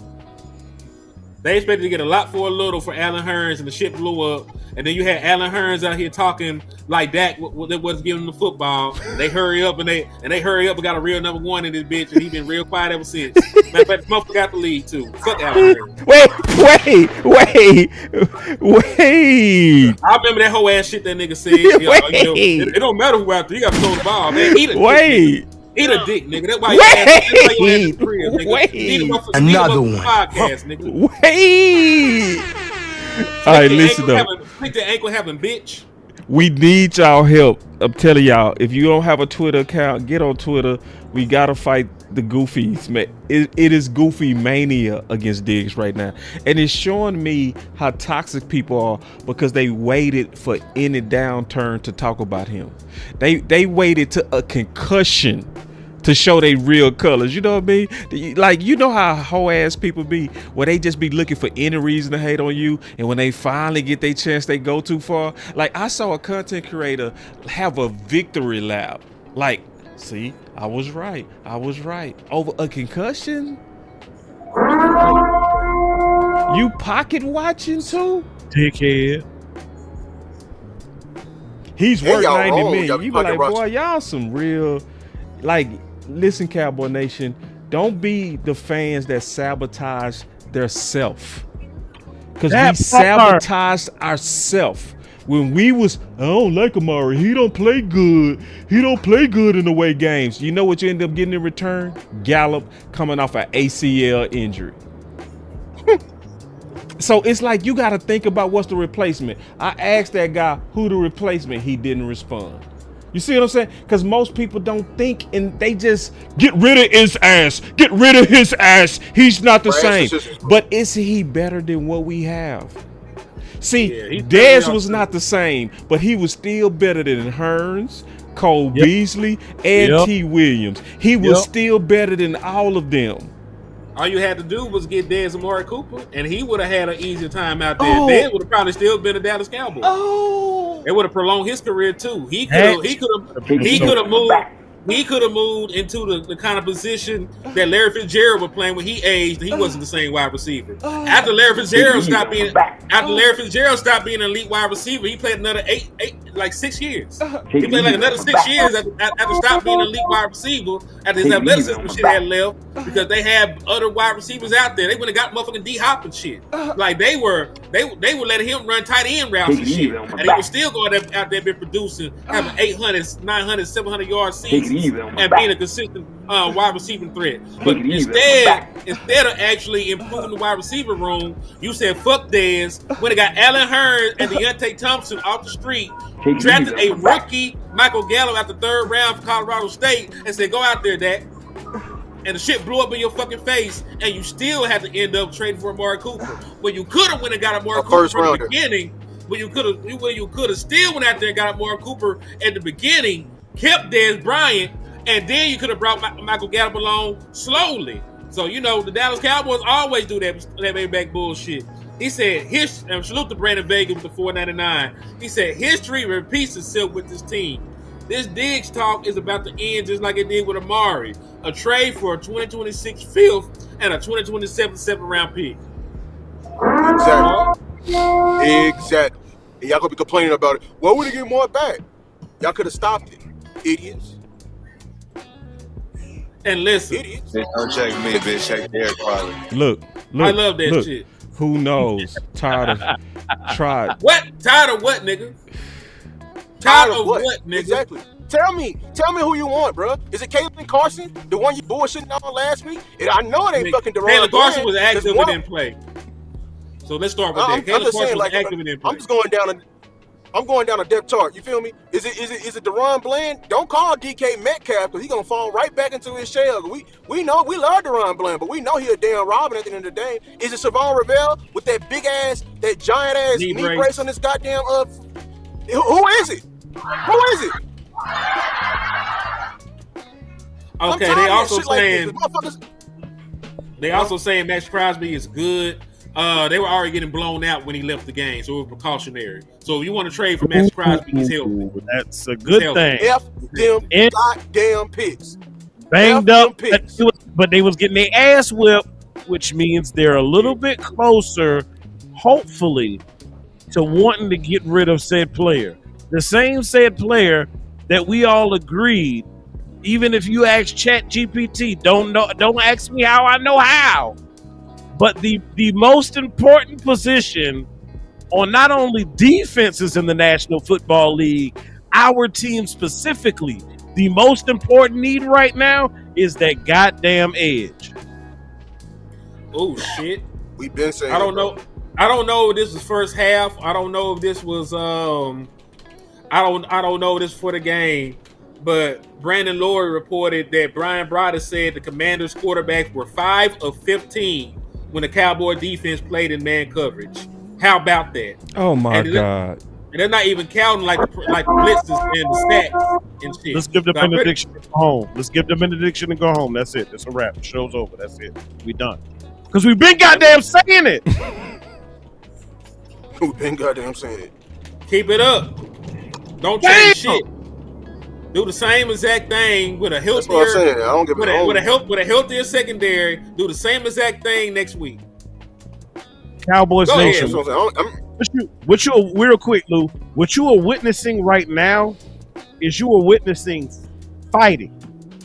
They expected to get a lot for a little for Allen Hearns, and the shit blew up. And then you had Allen Hearns out here talking like Dak was giving him the football. They hurry up and they hurry up and got a real number one in this bitch, and he been real quiet ever since. Matter of fact, the motherfucker got the lead too. Fuck Allen Hearns. Wait. I remember that whole ass shit that nigga said. It don't matter who out there. You got to throw the ball, man. Eat a dick, nigga. That's why you ass the crib, nigga. Another one. Podcast, nigga. Wait. All right, listen though. Think the ankle having bitch. We need y'all help. I'm telling y'all, if you don't have a Twitter account, get on Twitter. We gotta fight the goofies, man. It is goofy mania against Diggs right now, and it's showing me how toxic people are because they waited for any downturn to talk about him. They waited to a concussion to show they real colors. You know what I mean? Like, you know how hoe ass people be, where they just be looking for any reason to hate on you, and when they finally get their chance, they go too far. Like, I saw a content creator have a victory lap. Like, see, I was right over a concussion. You pocket watching too, dickhead. He's worth 90 million. You be like, boy, y'all some real, like. Listen, Cowboy Nation, don't be the fans that sabotage their self. Because we sabotaged ourselves. When we was, I don't like Amari. He don't play good. He don't play good in the away games. You know what you end up getting in return? Gallup coming off an ACL injury. So it's like you got to think about what's the replacement. I asked that guy who the replacement. He didn't respond. You see what I'm saying? Because most people don't think, and they just get rid of his ass. Get rid of his ass. He's not the same. But is he better than what we have? See, Dez was not the same, but he was still better than Hearns, Cole Beasley, and T. Williams. He was still better than all of them. All you had to do was get Dez Amari Cooper, and he would have had an easier time out there. Dez would have probably still been a Dallas Cowboy. It would have prolonged his career too. He could have moved. he could have moved into the kind of position that Larry Fitzgerald was playing when he aged. He wasn't the same wide receiver. After Larry Fitzgerald stopped being an elite wide receiver, he played another 6 years. He played like another 6 years after stopped being an elite wide receiver. After his athleticism shit had left, because they had other wide receivers out there. They would have got motherfucking D Hop and shit. Like they were letting him run tight end routes and shit, and he was still going out there been producing, having 800, 900, 700 yard seasons, and being a consistent wide receiving threat. But instead of actually improving the wide receiver room, you said fuck Dez. When they got Allen Hurns and Deontay Thompson off the street, drafted a rookie Michael Gallup at the 3rd round for Colorado State, and said go out there, Dak. And the shit blew up in your fucking face, and you still had to end up trading for Amari Cooper. When you could have went and got Amari Cooper from the beginning, when you could have still went out there and got Amari Cooper at the beginning, kept Dez Bryant, and then you could have brought Michael Gallup along slowly. So, the Dallas Cowboys always do that back bullshit. He said, salute to Brandon Vega with the $4.99. He said, history repeats itself with this team. This Diggs talk is about to end just like it did with Amari. A trade for a 2026 5th and a 2027 7th-round pick. Exactly. And y'all gonna be complaining about it. Why would he get more back? Y'all could have stopped it, idiots. And listen, idiots. Don't check me, bitch. Check Derek Farley. Look. I love that shit. Who knows? Tired of what? Tired of what, nigga? Tired of what, nigga? Exactly. Tell me who you want, bro. Is it Caitlin Carson, the one you bullshitting on last week? And I know it ain't fucking DeRozan. Caitlin Carson was active and didn't play. So let's start with that. Caitlin Carson was active and didn't play. I'm going down a depth chart. You feel me? Is it Deron Bland? Don't call DK Metcalf because he's gonna fall right back into his shell. We know we love Deron Bland, but we know he a damn Robin at the end of the day. Is it Savon Ravel with that big ass, that giant ass knee brace on his goddamn who is it? Who is it? Okay, they also saying Max Crosby is good. They were already getting blown out when he left the game, so it was precautionary. So if you want to trade for Max Crosby, he's healthy. That's a good thing. F them goddamn picks. Banged up, but they was getting their ass whipped, which means they're a little bit closer, hopefully, to wanting to get rid of said player. The same said player that we all agreed, even if you ask ChatGPT, don't ask me how I know how. But the most important position on not only defenses in the National Football League, our team specifically, the most important need right now is that goddamn edge. Oh shit. We've been saying I don't know if this was first half. I don't know if this was I don't know this for the game, but Brandon Laurie reported that Brian Broaddus said the Commanders quarterbacks were 5 of 15 when the Cowboy defense played in man coverage. How about that? Oh my God. And they're not even counting like the blitzes and the stacks and shit. Let's give the benediction and go home. Let's give the benediction and go home. That's it. That's a wrap. The show's over. That's it. We done. Because we've been goddamn saying it. We've been goddamn saying it. Keep it up. Don't change shit. Do the same exact thing with a healthier. That's what I'm saying. I don't give with a healthier secondary. Do the same exact thing next week. Cowboys Go Nation. What you real quick, Lou. What you are witnessing right now is you are witnessing fighting.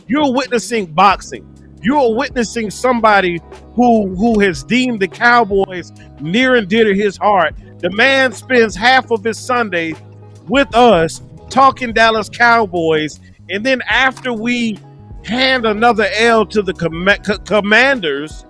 You're witnessing boxing. You are witnessing somebody who has deemed the Cowboys near and dear to his heart. The man spends half of his Sunday with us talking Dallas Cowboys, and then after we hand another L to the Commanders,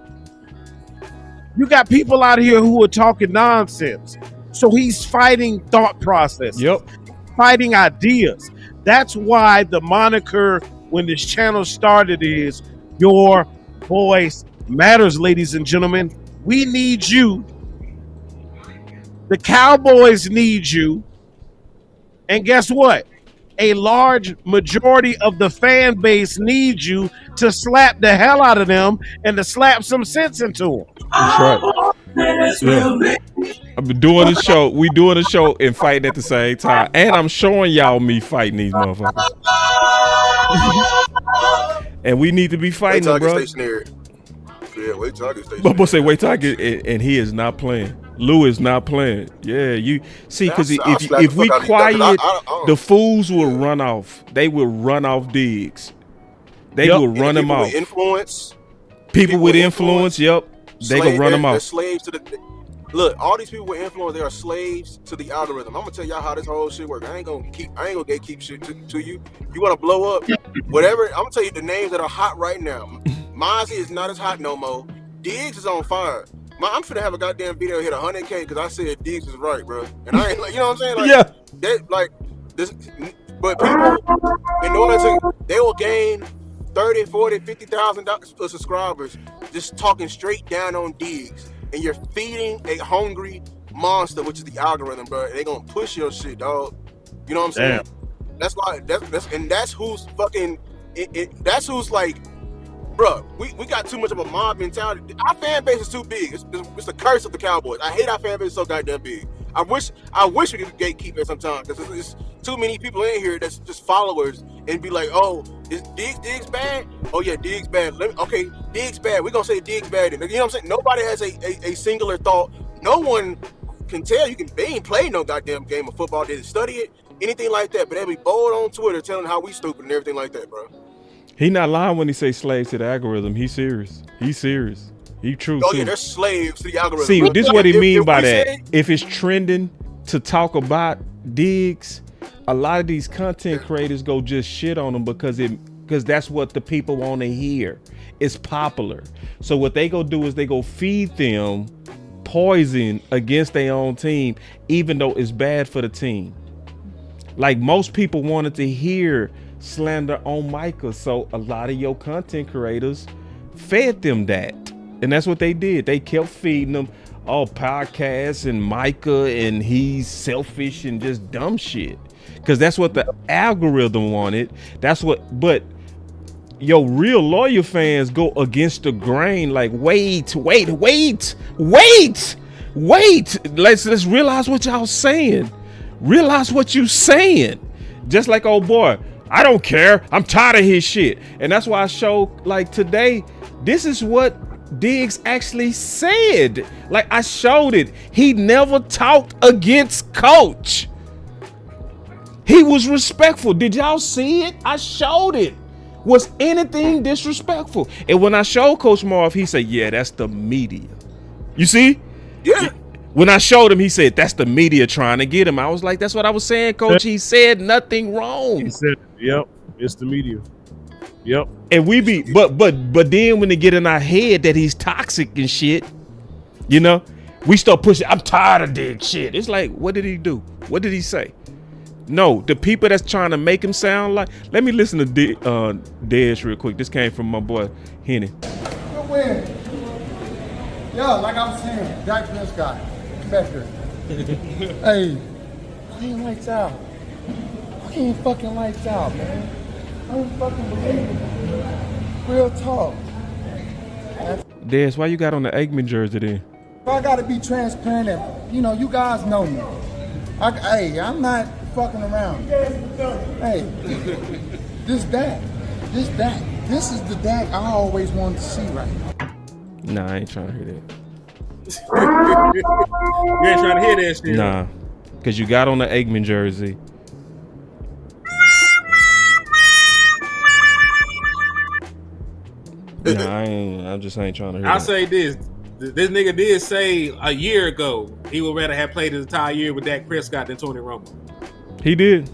you got people out here who are talking nonsense. So he's fighting thought process. Yep. Fighting ideas. That's why the moniker when this channel started is Your Voice Matters, ladies and gentlemen. We need you. The Cowboys need you. And guess what? A large majority of the fan base needs you to slap the hell out of them and to slap some sense into them. That's right. Yeah. I've been doing the show. We doing the show and fighting at the same time. And I'm showing y'all me fighting these motherfuckers. And we need to be Wait fighting till I them, get bro. stationary. Yeah, wait till I get stationary. But boy say, wait till I get, and he is not playing. Lou is not playing. Yeah, you see, because I'll slap if the we fuck out of you, 'cause quiet, I the fools will run off. They will run off Diggs. They will run him off. With influence. People with influence, yep. They gonna run them They're off. slaves to the. Look, all these people with influence, they are slaves to the algorithm. I'm gonna tell y'all how this whole shit works. I ain't gonna gatekeep shit to you. You wanna blow up, whatever. I'm gonna tell you the names that are hot right now. Mozzie is not as hot no more. Diggs is on fire. I'm finna have a goddamn video hit 100K because I said Diggs is right, bro. And I ain't like, you know what I'm saying? Like, yeah. That like this, but people, in order to, they will gain 30, 40, 50,000 subscribers just talking straight down on Diggs. And you're feeding a hungry monster, which is the algorithm, bro. They're gonna push your shit, dog. You know what I'm saying? Damn. That's why that's who's fucking that's who's like, bro, we got too much of a mob mentality. Our fan base is too big. It's the curse of the Cowboys. I hate our fan base so goddamn big. I wish we could gatekeep it sometimes because it's too many people in here that's just followers and be like, oh, is Diggs bad? Oh yeah, Diggs bad. Okay, Diggs bad. We're gonna say Diggs bad. You know what I'm saying? Nobody has a singular thought. No one can tell they ain't played no goddamn game of football. They didn't study it, anything like that. But they be bold on Twitter telling how we stupid and everything like that, bro. He not lying when he say slaves to the algorithm. He's serious. He's serious. He true. Oh too. yeah, they're slaves to the algorithm. See, this is what he mean by that. Say, if it's trending to talk about Diggs, a lot of these content creators go just shit on them because that's what the people want to hear. It's popular. So what they go do is they go feed them poison against their own team, even though it's bad for the team. Like most people wanted to hear slander on Micah, so a lot of your content creators fed them that. And that's what they did. They kept feeding them all podcasts and Micah and he's selfish and just dumb shit. Because that's what the algorithm wanted. But your real loyal fans go against the grain. Like, wait. Let's realize what y'all saying. Realize what you saying. Just like old boy, I don't care. I'm tired of his shit. And that's why I show like today, this is what Diggs actually said. Like I showed it. He never talked against coach. He was respectful. Did y'all see it? I showed it. Was anything disrespectful? And when I showed Coach Marv, he said, yeah, that's the media. You see? Yeah. When I showed him, he said, that's the media trying to get him. I was like, that's what I was saying, Coach. He said nothing wrong. He said, yep, it's the media. Yep. And we be, but then when they get in our head that he's toxic and shit, you know, we start pushing. I'm tired of Diggs shit. It's like, what did he do? What did he say? No, the people that's trying to make him sound like. Let me listen to Dez real quick. This came from my boy Henny. Good win. Yeah, like I was saying, Dak Prescott, better. Hey, playing lights out. Playing fucking lights out, man. Unfucking believable. Real talk. Dez, why you got on the Eggman jersey then? I gotta be transparent. And, you guys know me. I'm not fucking around. Hey, this Dak. This is the Dak I always wanted to see right now. Nah, I ain't trying to hear that. You ain't trying to hear that shit. Nah, because you got on the Eggman jersey. Nah, I just ain't trying to hear I'll that. say this. This nigga did say a year ago he would rather have played his entire year with Dak Prescott than Tony Romo. He did.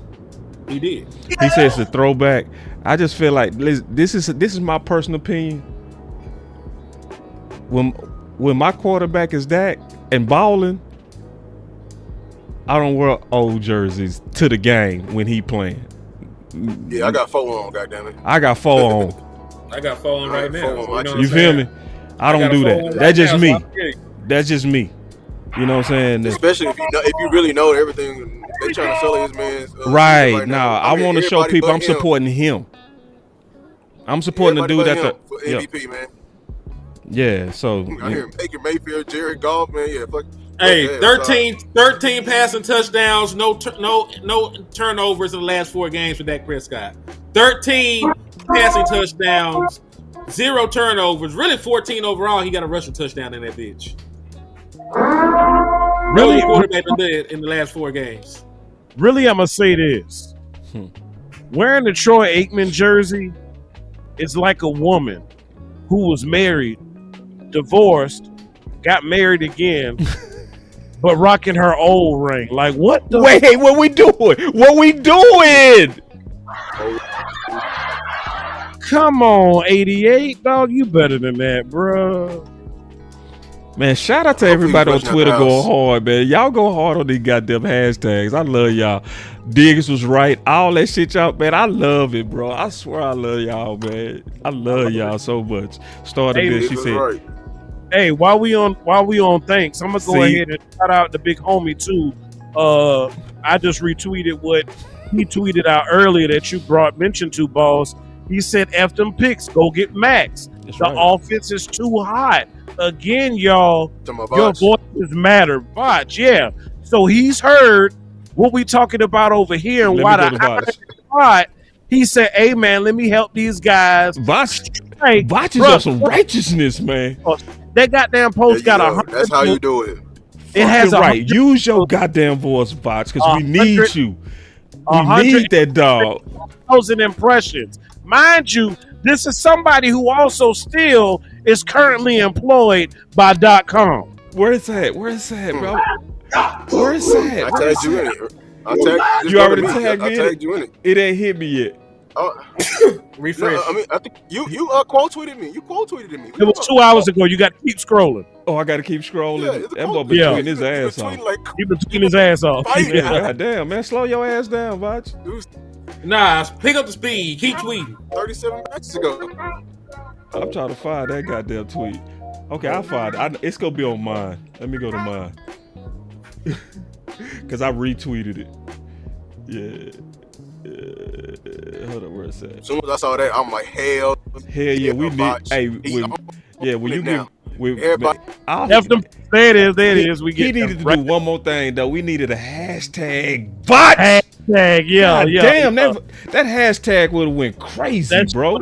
He did. He says it's a throwback. I just feel like this is my personal opinion. When my quarterback is Dak and balling, I don't wear old jerseys to the game when he playing. Yeah, I got 4 on, goddammit. I got 4 on. I got 4 on right now. You feel me? I don't do that. That's just me. That's just me. You know what I'm saying? Especially if you really know everything, they trying to sell his man's. Right now, I want to show people I'm supporting him. I'm supporting the dude at the MVP, man. Yeah, so I hear Baker Mayfield, Jared Goff, man. Yeah, fuck. Hey, 13 passing touchdowns, no turnovers in the last 4 games for Dak Prescott. 13 passing touchdowns, 0 turnovers, really 14 overall. He got a rushing touchdown in that bitch. Really, quarterback in the last 4 games. Really, I'm gonna say this: wearing the Troy Aikman jersey is like a woman who was married, divorced, got married again, but rocking her old ring. Like, what the? Wait, what we doing? What we doing? Come on, 88, dog. You better than that, bro. Man, shout out to everybody on Twitter going hard, man. Y'all go hard on these goddamn hashtags. I love y'all. Diggs was right. All that shit, y'all, man. I love it, bro. I swear I love y'all, man. I love y'all so much. Started this, she said. Right. Hey, while we on thanks, I'm gonna go ahead and shout out the big homie too. I just retweeted what he tweeted out earlier that you mentioned to, boss. He said, "F them picks, go get Max. The offense is too hot." Again, y'all, your voices matter. Botch, yeah. So he's heard what we talking about over here, and why the hot. He said, "Hey man, let me help these guys." Botch is on some righteousness, man. That goddamn post got 100. That's how you do it. It has right. Use your goddamn voice, Botch, because we need you. We need that dog. 1,000 impressions, mind you. This is somebody who also still is currently employed by .com. Where is that? Bro? Where is that? I tagged you in it. You already tagged me in it? I tagged you in it. It ain't hit me yet. Refresh. No, I mean, I think you quote tweeted me. You quote tweeted me. It was 2 hours ago. You got to keep scrolling. Oh, I got to keep scrolling. Yeah, that boy been tweeting his ass off. He been tweeting his ass off. God damn, man. Slow your ass down, Botch. Nah, pick up the speed. Keep tweeting. 37 matches ago. I'm trying to find that goddamn tweet. Okay, I'll find it. It's going to be on mine. Let me go to mine. Because I retweeted it. Yeah. Hold on, where it's at? As soon as I saw that, I'm like, hell yeah, we need. Hey, when you get. Everybody. There it is. We he needed to do one more thing, though. We needed a hashtag bot. Hashtag, yeah. Damn, that hashtag would have went crazy, bro.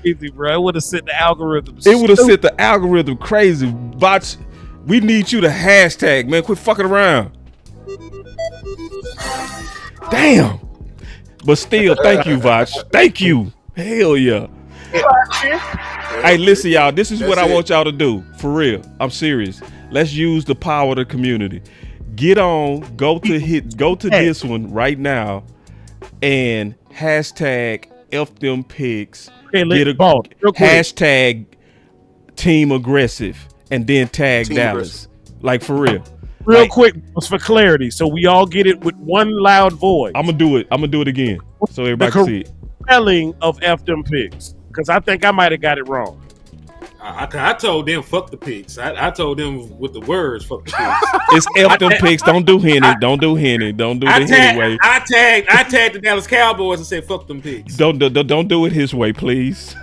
It would have set the algorithm. It would have set the algorithm crazy. Bots, we need you to hashtag, man. Quit fucking around. Damn. But still, thank you, Vach. Thank you. Hell yeah. Hey, listen, y'all. This is what I want y'all to do. For real. I'm serious. Let's use the power of the community. Get on, go to this one right now and hashtag F them picks. Get a ball. Hashtag team aggressive and then tag Team Dallas. Like for real. Real quick, for clarity, so we all get it with one loud voice. I'm gonna do it again, so everybody can see it. Spelling of F them picks, because I think I might have got it wrong. I told them fuck the picks. I told them with the words fuck the picks. It's F them picks. Don't do Henny. Don't do Henny. Don't do the Henny way. I tagged the Dallas Cowboys and said fuck them picks. Don't do it his way, please.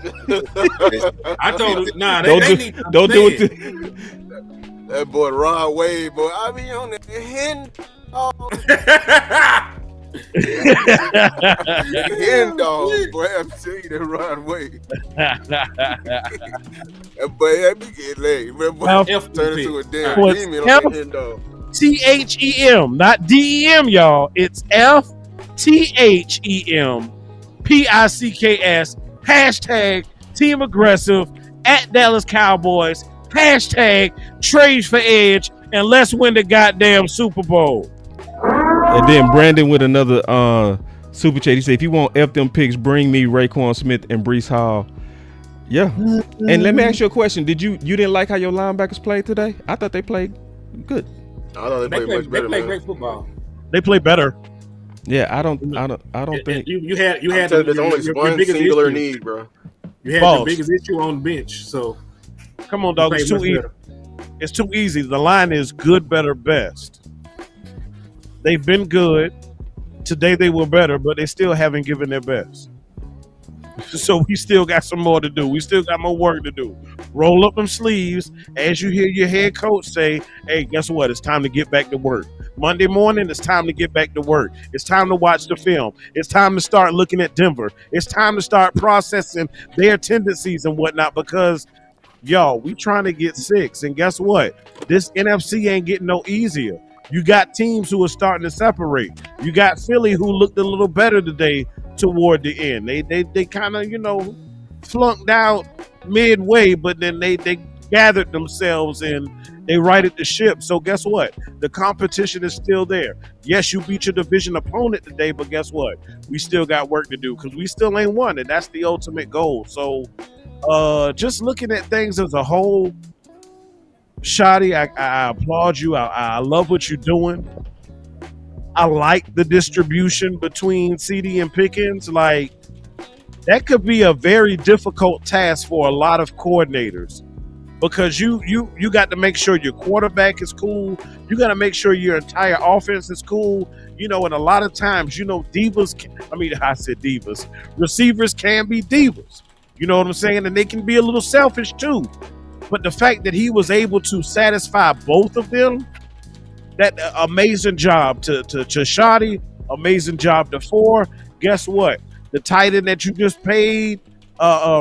I told them nah. Don't do it. That boy Rod Wave, boy. I be on the hen hen dog, boy. I'm telling you that Rod Wave. That boy, that be getting laid. Boy, turn into a damn demon on that hen dog. THEM, not DEM, y'all. It's FTHEM PICKS. Hashtag Team Aggressive at Dallas Cowboys. Hashtag Trade for Edge, and let's win the goddamn Super Bowl. And then Brandon with another super chat. He said, if you want F them picks, bring me Raekwon Smith and Breece Hall. Yeah. And let me ask you a question. You didn't like how your linebackers played today? I thought they played good. I thought they played much better. They play great football. They play better. Yeah, I don't think you had there's only one singular need, bro. You had the biggest issue on the bench, so come on, dog. It's too easy. It's too easy. The line is good, better, best. They've been good. Today they were better, but they still haven't given their best. So we still got some more to do. We still got more work to do. Roll up them sleeves as you hear your head coach say, hey, guess what? It's time to get back to work. Monday morning, it's time to get back to work. It's time to watch the film. It's time to start looking at Denver. It's time to start processing their tendencies and whatnot because, y'all, we trying to get 6. And guess what? This NFC ain't getting no easier. You got teams who are starting to separate. You got Philly who looked a little better today toward the end. They kind of, flunked out midway, but then they gathered themselves and they righted the ship. So guess what? The competition is still there. Yes, you beat your division opponent today, but guess what? We still got work to do because we still ain't won, and that's the ultimate goal. So just looking at things as a whole, Shotty, I applaud you. I love what you're doing. I like the distribution between CD and Pickens. Like, that could be a very difficult task for a lot of coordinators because you got to make sure your quarterback is cool. You got to make sure your entire offense is cool. And a lot of times, receivers can be divas. You know what I'm saying? And they can be a little selfish too. But the fact that he was able to satisfy both of them, that amazing job to Shotty, amazing job to Four. Guess what? The tight end that you just paid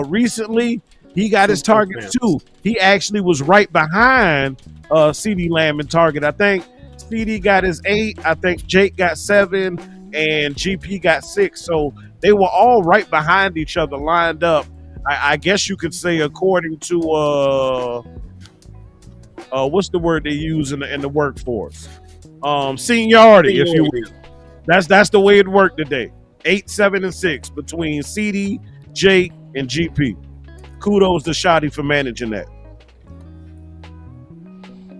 recently, he got his target too. He actually was right behind CeeDee Lamb in target. I think CeeDee got his 8. I think Jake got 7, and GP got 6. So they were all right behind each other, lined up. I guess you could say according to what's the word they use in the workforce? Seniority, if you will. That's the way it worked today. 8, 7, and 6 between CD, Jake, and GP. Kudos to Shotty for managing that.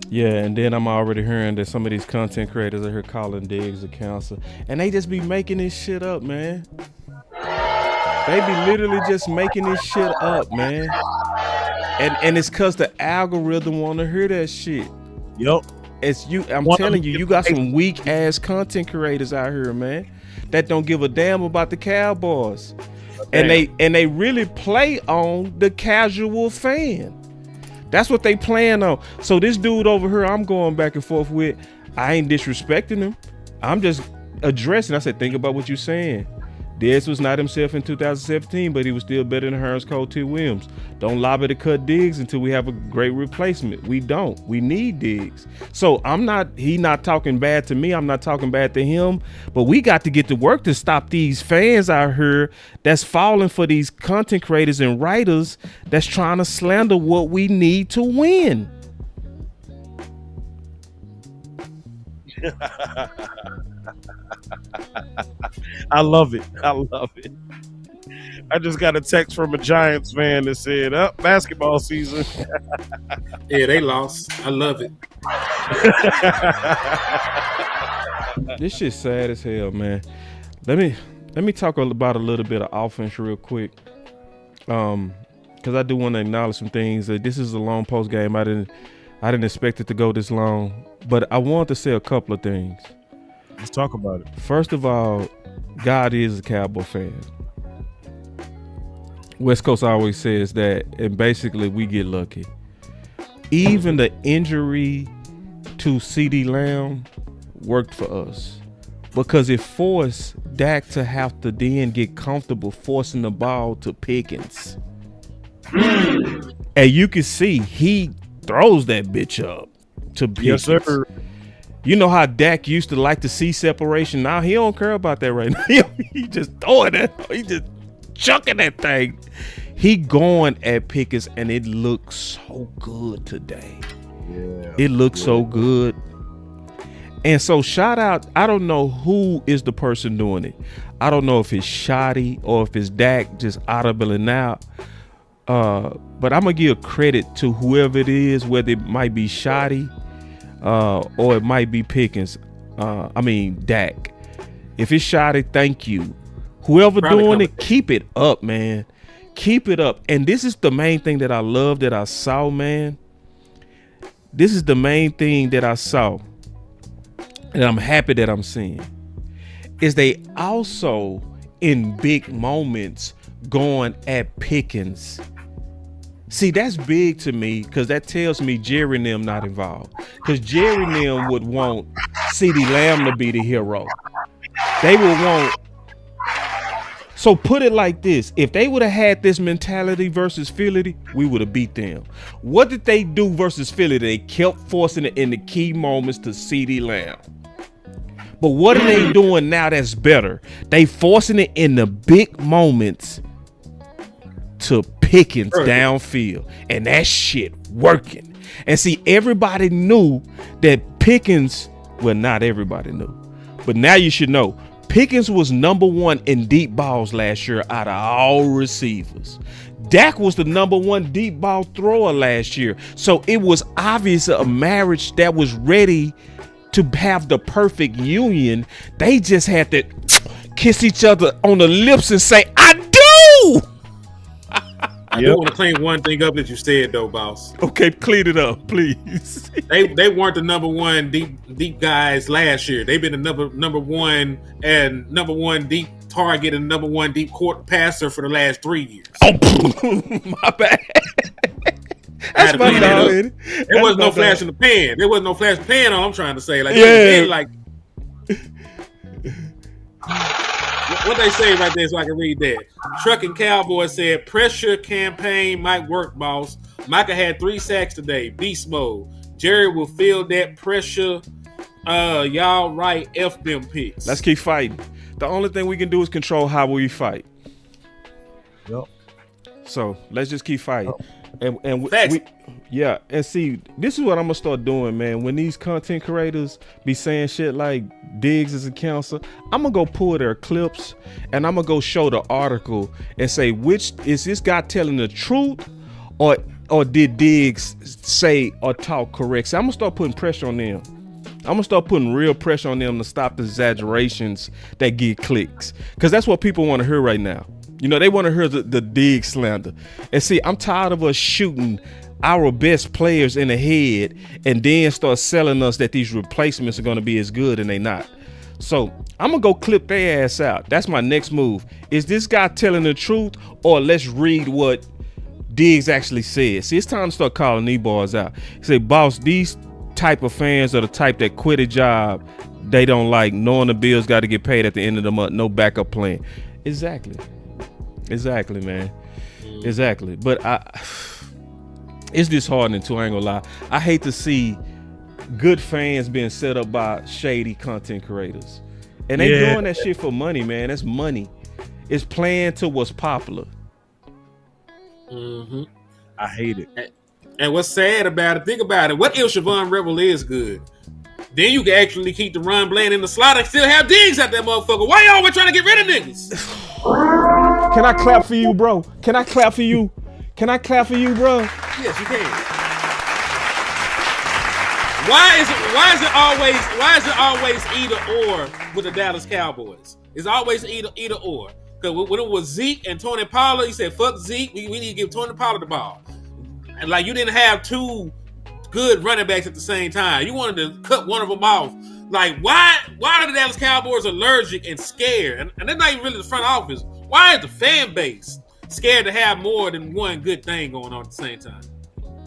Yeah, and then I'm already hearing that some of these content creators are here calling Diggs a counselor, and they just be making this shit up, man. They be literally just making this shit up, man. And it's cause the algorithm want to hear that shit. Yup. I'm telling you, you got some weak ass content creators out here, man, that don't give a damn about the Cowboys. And they really play on the casual fan. That's what they playing on. So this dude over here, I'm going back and forth with, I ain't disrespecting him. I'm just addressing. I said, think about what you're saying. Diggs was not himself in 2017, but he was still better than Hearns, Cole, T. Williams. Don't lobby to cut Diggs until we have a great replacement. We don't. We need Diggs. So he not talking bad to me. I'm not talking bad to him. But we got to get to work to stop these fans out here that's falling for these content creators and writers that's trying to slander what we need to win. I love it. I just got a text from a Giants fan that said, basketball season. Yeah, they lost. I love it. This shit's sad as hell, man. Let me talk about a little bit of offense real quick. Because I do want to acknowledge some things. This is a long post game. I didn't expect it to go this long. But I want to say a couple of things. Let's talk about it. First of all, God is a Cowboy fan. West Coast always says that, and basically we get lucky. Even the injury to CeeDee Lamb worked for us because it forced Dak to have to then get comfortable forcing the ball to Pickens. And you can see he throws that bitch up to Pickens. Yes, sir. You know how Dak used to like to see separation. Now he don't care about that right now. He just throwing it. He just chucking that thing. He going at Pickens, and it looks so good today. Yeah, it looks so good. And so shout out, I don't know who is the person doing it. I don't know if it's Shotty or if it's Dak just audibly out. But I'm going to give credit to whoever it is, whether it might be Shotty or it might be Pickens. Dak. If it's Shotty, thank you. Whoever doing it, keep it up, man. Keep it up. And this is the main thing that I love that I saw, man. This is the main thing that I saw. And I'm happy that I'm seeing. Is they also, in big moments, going at Pickens. See, that's big to me because that tells me Jerry and them not involved. Because Jerry and them would want CeeDee Lamb to be the hero. They would want. So put it like this. If they would have had this mentality versus Philly, we would have beat them. What did they do versus Philly? They kept forcing it in the key moments to CeeDee Lamb. But what are they doing now that's better? They forcing it in the big moments to Pickens downfield, and that shit working. And see, everybody knew that Pickens, well, not everybody knew, but now you should know, Pickens was number one in deep balls last year out of all receivers. Dak was the number one deep ball thrower last year. So it was obvious a marriage that was ready to have the perfect union. They just had to kiss each other on the lips and say, I do. I do want to clean one thing up that you said, though, boss. Okay, clean it up, please. They weren't the number one deep guys last year. They've been the number one deep target and number one deep court passer for the last 3 years. Oh, my bad. That's my bad. There was no flash in the pan. There was no flash in the pan. All I'm trying to say, like, what they say right there, so I can read that. Trucking Cowboy said, pressure campaign might work, boss. Micah had 3 sacks today. Beast mode. Jerry will feel that pressure. Y'all right. F them picks. Let's keep fighting. The only thing we can do is control how we fight. Yep. So let's just keep fighting. And and see, this is what I'm gonna start doing, man. When these content creators be saying shit like Diggs is a counselor, I'm gonna go pull their clips and I'm gonna go show the article and say, which is this guy telling the truth, or did Diggs say or talk correct? So I'm gonna start putting pressure on them. I'm gonna start putting real pressure on them to stop the exaggerations that get clicks, because that's what people want to hear right now. You know, they want to hear the Diggs slander. And see, I'm tired of us shooting our best players in the head and then start selling us that these replacements are going to be as good, and they not. So I'm going to go clip their ass out. That's my next move. Is this guy telling the truth, or let's read what Diggs actually said? See, it's time to start calling these boys out. Say, boss, these type of fans are the type that quit a job they don't like, knowing the bills got to get paid at the end of the month, no backup plan. Exactly, man. Exactly. But it's disheartening too, I ain't gonna lie. I hate to see good fans being set up by shady content creators. And they doing that shit for money, man. That's money. It's playing to what's popular. Mm-hmm. I hate it. And what's sad about it, think about it. What if Siobhan Rebel is good? Then you can actually keep the run playing in the slot and still have Diggs at that motherfucker. Why y'all always trying to get rid of niggas? Can I clap for you, bro? Can I clap for you? Can I clap for you, bro? Yes, you can. Why is it always either or with the Dallas Cowboys? It's always either or. Because when it was Zeke and Tony Pollard, he said, fuck Zeke, we need to give Tony Pollard the ball. And like, you didn't have two good running backs at the same time. You wanted to cut one of them off. Like, why are the Dallas Cowboys allergic and scared? And they're not even really the front office. Why is the fan base scared to have more than one good thing going on at the same time?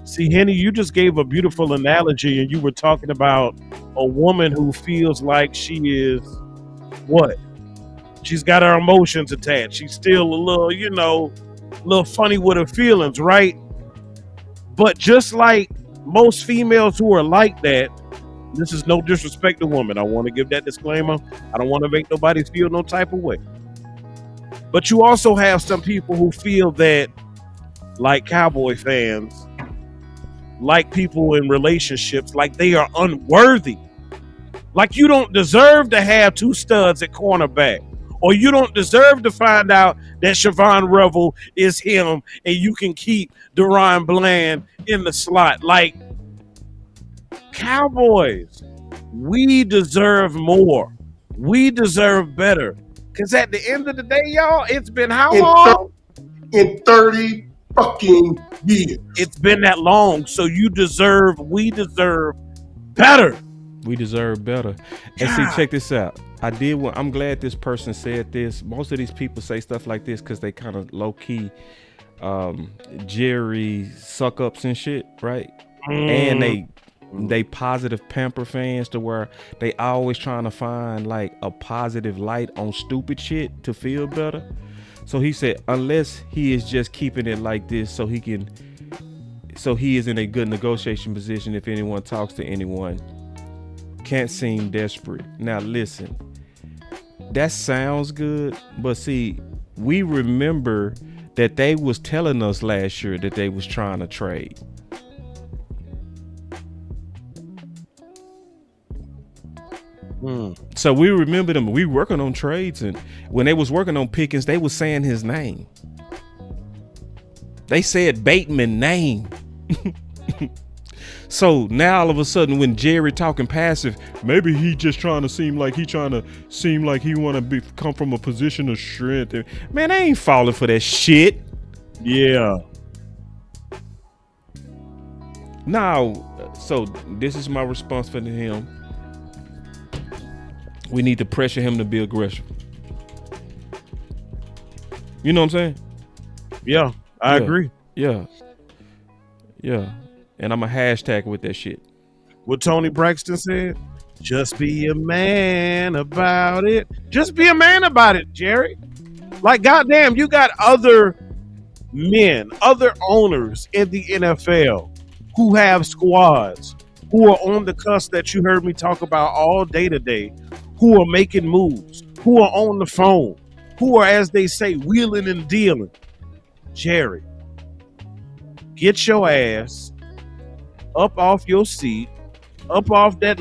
See, Henny, you just gave a beautiful analogy, and you were talking about a woman who feels like she is what? She's got her emotions attached. She's still a little funny with her feelings, right? But just like most females who are like that, this is no disrespect to women. I want to give that disclaimer. I don't want to make nobody feel no type of way. But you also have some people who feel that, like Cowboy fans, like people in relationships, like they are unworthy. Like you don't deserve to have two studs at cornerback. Or you don't deserve to find out that Siobhan Revel is him and you can keep Deron Bland in the slot. Like, Cowboys, we deserve more. We deserve better. Because at the end of the day, y'all, it's been how long? In 30 fucking years. It's been that long. So we deserve better. We deserve better. And see, check this out. I'm glad this person said this. Most of these people say stuff like this because they kind of low key Jerry suck ups and shit, right? And they positive pamper fans to where they always trying to find like a positive light on stupid shit to feel better. So he said, unless he is just keeping it like this so he is in a good negotiation position if anyone talks to anyone. Can't seem desperate. Now listen, that sounds good, but see, we remember that they was telling us last year that they was trying to trade. So we remember them. We working on trades, and when they was working on Pickens, they was saying his name. They said Bateman name. So now all of a sudden, when Jerry talking passive, maybe he just trying to seem like he want to come from a position of strength. Man, I ain't falling for that shit. Yeah. Now, so this is my response for him. We need to pressure him to be aggressive. You know what I'm saying? Yeah, I agree. Yeah. And I'm a hashtag with that shit. What Tony Braxton said, just be a man about it. Just be a man about it, Jerry. Like, goddamn, you got other men, other owners in the NFL who have squads, who are on the cusp that you heard me talk about all day today, who are making moves, who are on the phone, who are, as they say, wheeling and dealing. Jerry, get your ass up off your seat, up off that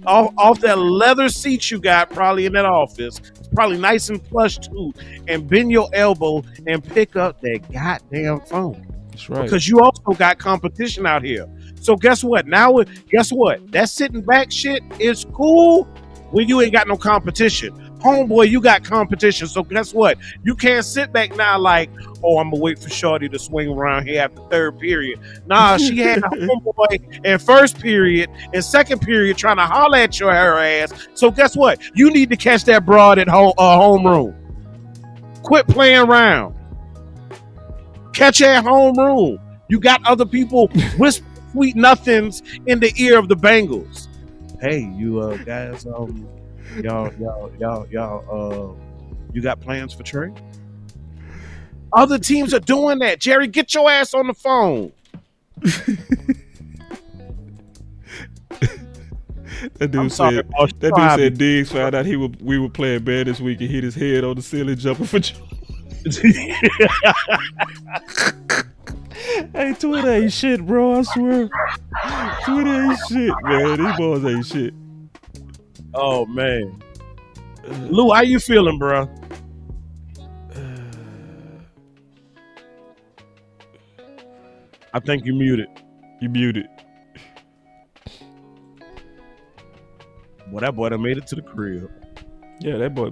off that leather seat you got probably in that office. It's probably nice and plush too, and bend your elbow and pick up that goddamn phone. That's right. Because you also got competition out here. So guess what? That sitting back shit is cool when you ain't got no competition. Homeboy, you got competition. So guess what? You can't sit back now like, oh, I'm going to wait for Shorty to swing around here after third period. Nah, she had a homeboy in first period and second period trying to holler at her ass. So guess what? You need to catch that broad at homeroom. Quit playing around. Catch her at homeroom. You got other people whisper sweet nothings in the ear of the Bengals. Hey, you guys, y'all, you got plans for trade? Other teams are doing that. Jerry, get your ass on the phone. That dude said Diggs found out we were playing bad this week and hit his head on the ceiling jumping for joy. Hey, Twitter ain't shit, bro. I swear. Twitter ain't shit, man. These boys ain't shit. Oh, man. Lou, how you feeling, bro? I think you muted. You muted. Well, that boy done made it to the crib. Yeah, that boy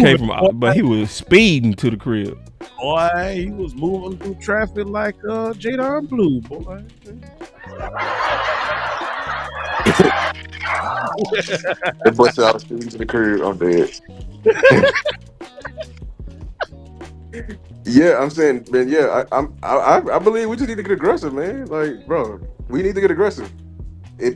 came from, but he was speeding to the crib. Boy, he was moving through traffic like Jadon Blue, boy. That boy said I was speeding to the crib. I'm dead. Yeah, I'm saying, man. Yeah, I believe we just need to get aggressive, man. Like, bro, we need to get aggressive.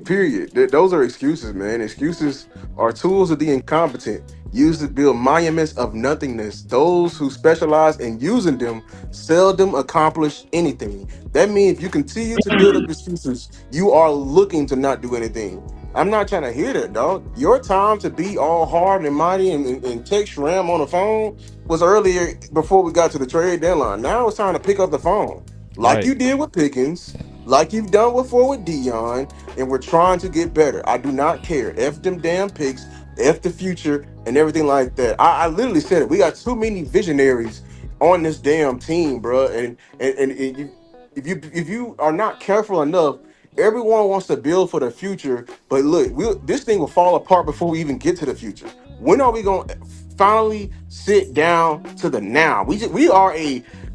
Period. Those are excuses, man. Excuses are tools of the incompetent, used to build monuments of nothingness. Those who specialize in using them seldom accomplish anything. That means if you continue to build up excuses, you are looking to not do anything. I'm not trying to hear that, dog. Your time to be all hard and mighty and text Ram on the phone was earlier before we got to the trade deadline. Now it's time to pick up the phone. Like you did with Pickens, like you've done before with Dion, and we're trying to get better. I do not care. F them damn picks, F the future, and everything like that. I literally said it. We got too many visionaries on this damn team, bro. And if you are not careful enough, everyone wants to build for the future. But look, this thing will fall apart before we even get to the future. When are we going to finally sit down to the now? We are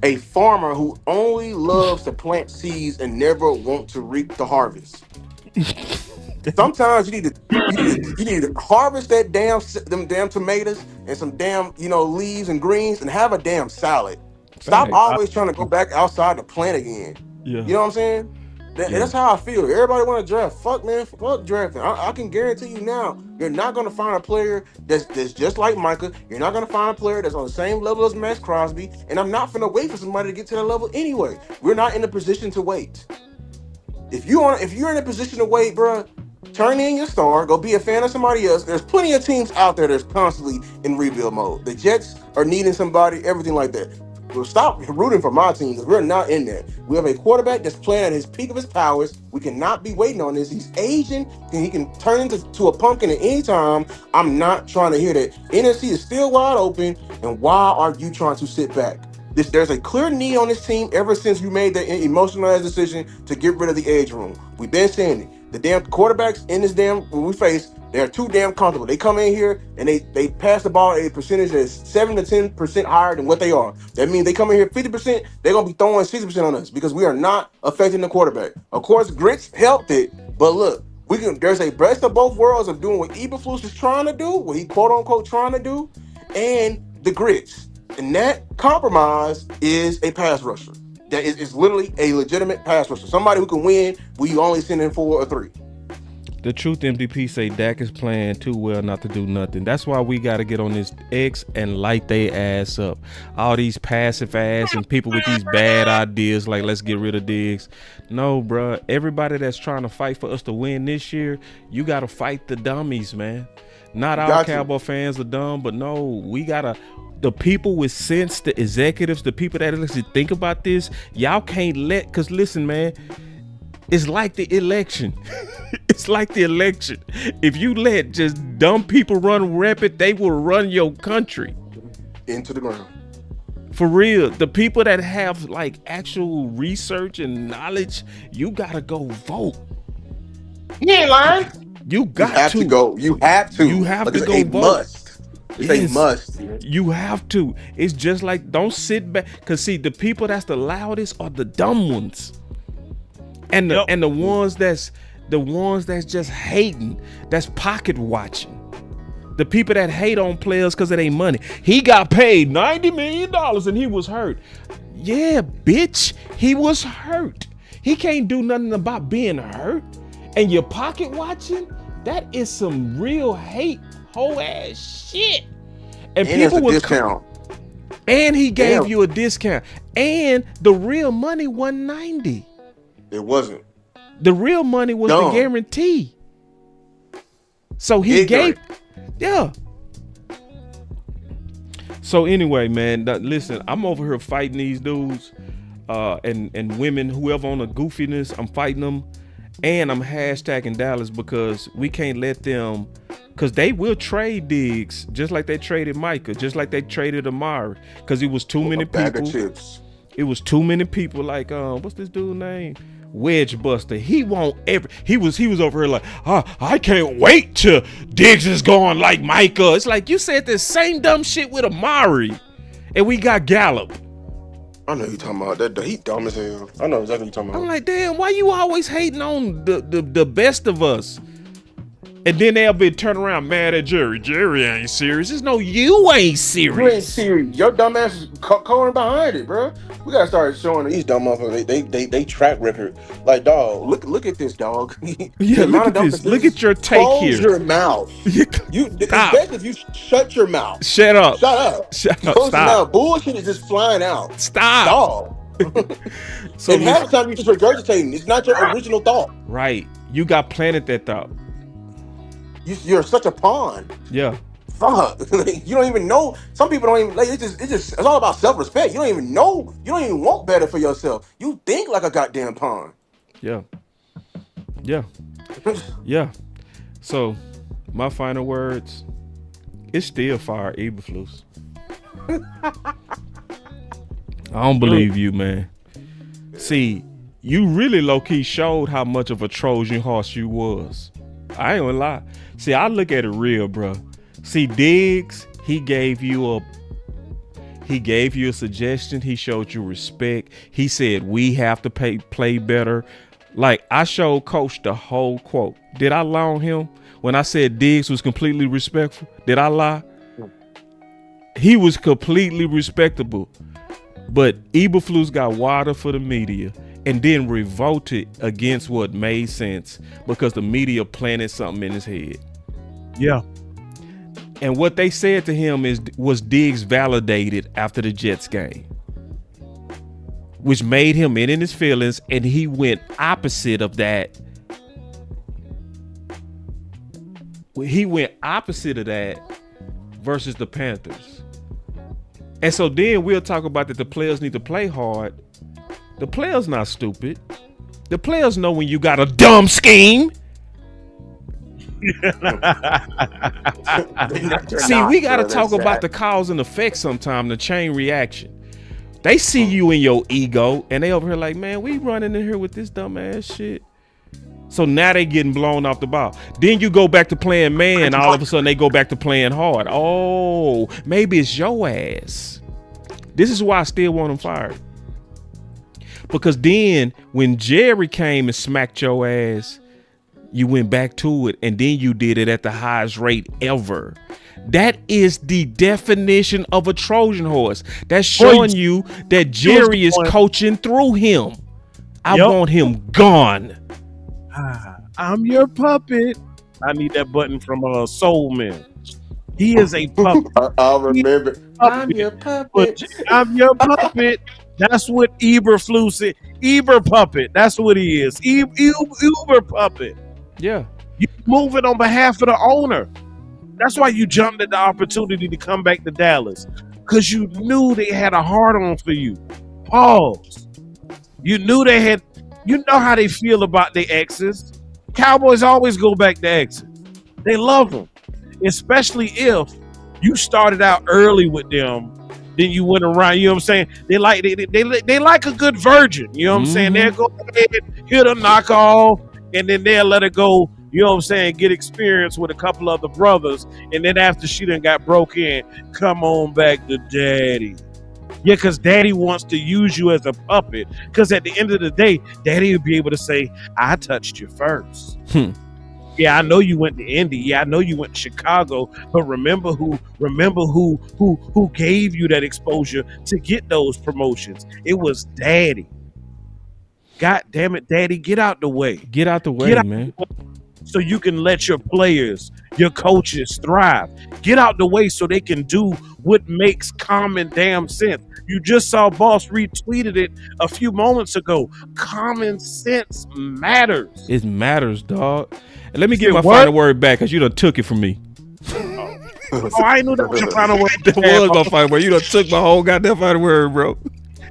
a farmer who only loves to plant seeds and never want to reap the harvest. Sometimes you need to harvest that them damn tomatoes and some damn leaves and greens and have a damn salad. Stop Facts. always trying to go back outside the plant again. Yeah. You know what I'm saying? That's how I feel. Everybody want to draft. Fuck man, fuck drafting. I can guarantee you now, you're not gonna find a player that's just like Micah. You're not gonna find a player that's on the same level as Max Crosby. And I'm not finna wait for somebody to get to that level anyway. We're not in a position to wait. If you're in a position to wait, bro, turn in your star. Go be a fan of somebody else. There's plenty of teams out there that's constantly in rebuild mode. The Jets are needing somebody, everything like that. Well, stop rooting for my team because we're not in there. We have a quarterback that's playing at his peak of his powers. We cannot be waiting on this. He's aging and he can turn into a pumpkin at any time. I'm not trying to hear that. NFC is still wide open, and why are you trying to sit back? There's a clear need on this team ever since you made that emotionalized decision to get rid of the edge room. We've been saying it. The damn quarterbacks in this when we face, they're too damn comfortable. They come in here and they pass the ball at a percentage that's 7 to 10% higher than what they are. That means they come in here 50%, they're gonna be throwing 60% on us because we are not affecting the quarterback. Of course, Grits helped it, but look, there's a best of both worlds of doing what Eberflus is trying to do, what he quote unquote trying to do, and the Grits. And that compromise is a pass rusher. That is literally a legitimate pass rusher. Somebody who can win when you only send in 4 or 3. The truth MDP say Dak is playing too well not to do nothing. That's why we got to get on this X and light they ass up. All these passive ass and people with these bad ideas like let's get rid of Diggs. No, bro. Everybody that's trying to fight for us to win this year, you got to fight the dummies, man. Not all Cowboy fans are dumb, but no, we got to. The people with sense, the executives, the people that actually think about this, y'all can't because listen, man, it's like the election. It's like the election. If you let just dumb people run rapid, they will run your country into the ground. For real. The people that have like actual research and knowledge, you gotta go vote. You ain't lying. You have to go. You have to. You have to go vote. Must. It's a must. You have to. It's just like, don't sit back. Because see, the people that's the loudest are the dumb ones. And the ones that's just hating, that's pocket watching. The people that hate on players because of their money. He got paid $90 million and he was hurt. Yeah, bitch. He was hurt. He can't do nothing about being hurt. And you're pocket watching? That is some real hate. Whole ass shit. And people would discount. And he gave you a discount. And the real money wasn't 90. It wasn't. The real money was the guarantee. So he gave. Yeah. So anyway, man, listen, I'm over here fighting these dudes and women, whoever on the goofiness, I'm fighting them. And I'm hashtagging Dallas because we can't let them. Because they will trade Diggs just like they traded Micah, just like they traded Marv. Because it was too many people. It was too many people like, what's this dude's name? Wedge Buster. He won't ever. He was over here like, I can't wait till Diggs is gone like Micah. It's like you said the same dumb shit with Amari. And we got Gallup. I know you talking about that. He dumb as hell. I know exactly what you talking about. I'm like, damn, why you always hating on the best of us? And then they'll be turning around mad at Jerry. Jerry ain't serious. It's no, you ain't serious. You ain't serious. Your dumb ass is calling behind it, bro. We gotta start showing these dumb motherfuckers they track record. Like, dog, look at this, dog. Yeah, look at this. Look at your take here. Close your mouth. It's best if you shut your mouth. Shut up. Shut up. Shut up. Close Stop. your mouth. Bullshit is just flying out. Stop. Dog. So and half the time you just regurgitating. It's not your original thought. Right. You got planted that thought. You're such a pawn. Yeah. Fuck. You don't even know. Some people don't even like it's all about self-respect. You don't even know. You don't even want better for yourself. You think like a goddamn pawn. Yeah. Yeah. Yeah. So my final words, it's still fire Eberflus. I don't believe you, man. See, you really low-key showed how much of a Trojan horse you was. I ain't gonna lie. See, I look at it real, bro. See, Diggs, he gave you a suggestion. He showed you respect. He said we have to play better. Like, I showed Coach the whole quote. Did I lie on him when I said Diggs was completely respectful? Did I lie? He was completely respectable. But Eberflus got water for the media and then revolted against what made sense because the media planted something in his head. Yeah. And what they said to him was Diggs validated after the Jets game, which made him in his feelings, and he went opposite of that. He went opposite of that versus the Panthers. And so then we'll talk about that the players need to play hard. The players not stupid. The players know when you got a dumb scheme. See, we got to talk about the cause and effect sometime, the chain reaction. They see you in your ego, and they over here like, man, we running in here with this dumb ass shit. So now they getting blown off the ball. Then you go back to playing man, all of a sudden they go back to playing hard. Oh, maybe it's your ass. This is why I still want him fired. Because then when Jerry came and smacked your ass, you went back to it, and then you did it at the highest rate ever. That is the definition of a Trojan horse. That's showing you that Jerry is coaching through him. I want him gone. I'm your puppet. I need that button from Soul Man. He is a puppet. I'll remember. I'm your puppet. I'm your puppet. That's what Eberflus said. Eber puppet. That's what he is. Uber puppet. Yeah. You moving on behalf of the owner. That's why you jumped at the opportunity to come back to Dallas. Because you knew they had a hard on for you. Pause. You knew they had. You know how they feel about their exes. Cowboys always go back to exes. They love them. Especially if you started out early with them, then you went around, you know what I'm saying? They like a good virgin, you know what I'm saying? They'll go ahead, hit a knockoff, and then they'll let it go, you know what I'm saying, get experience with a couple other brothers, and then after she done got broke in, come on back to daddy. Yeah, because daddy wants to use you as a puppet. Because at the end of the day, daddy will be able to say, I touched you first. Yeah, I know you went to Indy. Yeah, I know you went to Chicago. But remember who gave you that exposure to get those promotions? It was daddy. God damn it, daddy, get out the way. Get out the way, man. So you can let your players, your coaches thrive. Get out the way so they can do what makes common damn sense. You just saw Boss retweeted it a few moments ago. Common sense matters. It matters, dog. And let me get my final word back because you done took it from me. Oh, I knew that was your final word. That was my final word. You done took my whole goddamn final word, bro.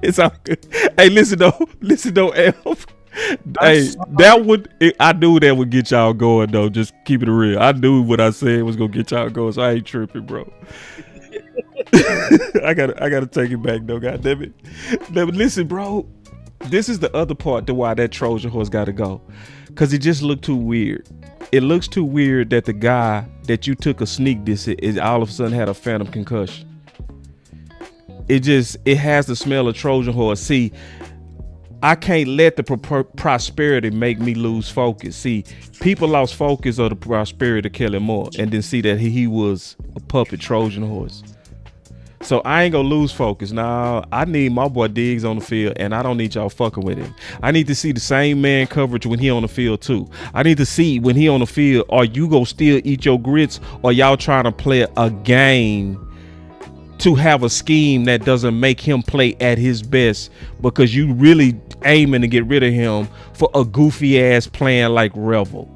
It's all good. Hey, listen though, Elf. Hey, that would, I knew that would get y'all going though. Just keep it real. I knew what I said was gonna get y'all going, so I ain't tripping, bro. I gotta take it back though, goddamn it. Listen, bro, this is the other part to why that Trojan horse gotta go, cause it just looked too weird. It looks too weird that the guy that you took a sneak diss is all of a sudden had a phantom concussion. It has the smell of Trojan horse. See, I can't let the prosperity make me lose focus. See, people lost focus of the prosperity to kill him more, and then see that he was a puppet Trojan horse. So I ain't gonna lose focus. Nah, I need my boy Diggs on the field, and I don't need y'all fucking with him. I need to see the same man coverage when he on the field too. I need to see when he on the field, are you gonna still eat your grits, or y'all trying to play a game to have a scheme that doesn't make him play at his best because you really aiming to get rid of him for a goofy ass plan like Revel.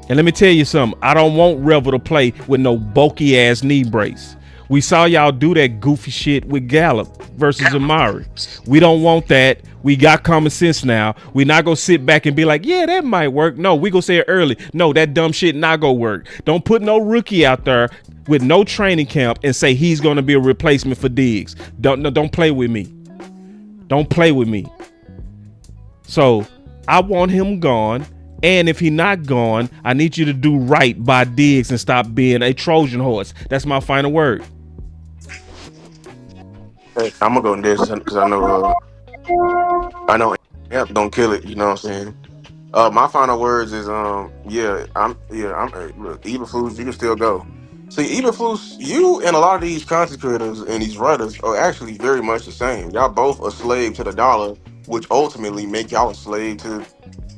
And let me tell you something, I don't want Revel to play with no bulky ass knee brace. We saw y'all do that goofy shit with Gallup versus Amari. We don't want that. We got common sense now. We not gonna sit back and be like, yeah, that might work. No, we gonna say it early. No, that dumb shit not gonna work. Don't put no rookie out there with no training camp and say he's gonna be a replacement for Diggs. Don't play with me. Don't play with me. So I want him gone. And if he not gone, I need you to do right by Diggs and stop being a Trojan horse. That's my final word. Hey, I'm gonna go in this because I know Yep, don't kill it. You know what I'm saying? My final words is look, Eberflus, you can still go. See, Eberflus, you and a lot of these content creators and these writers are actually very much the same. Y'all both a slave to the dollar, which ultimately make y'all a slave to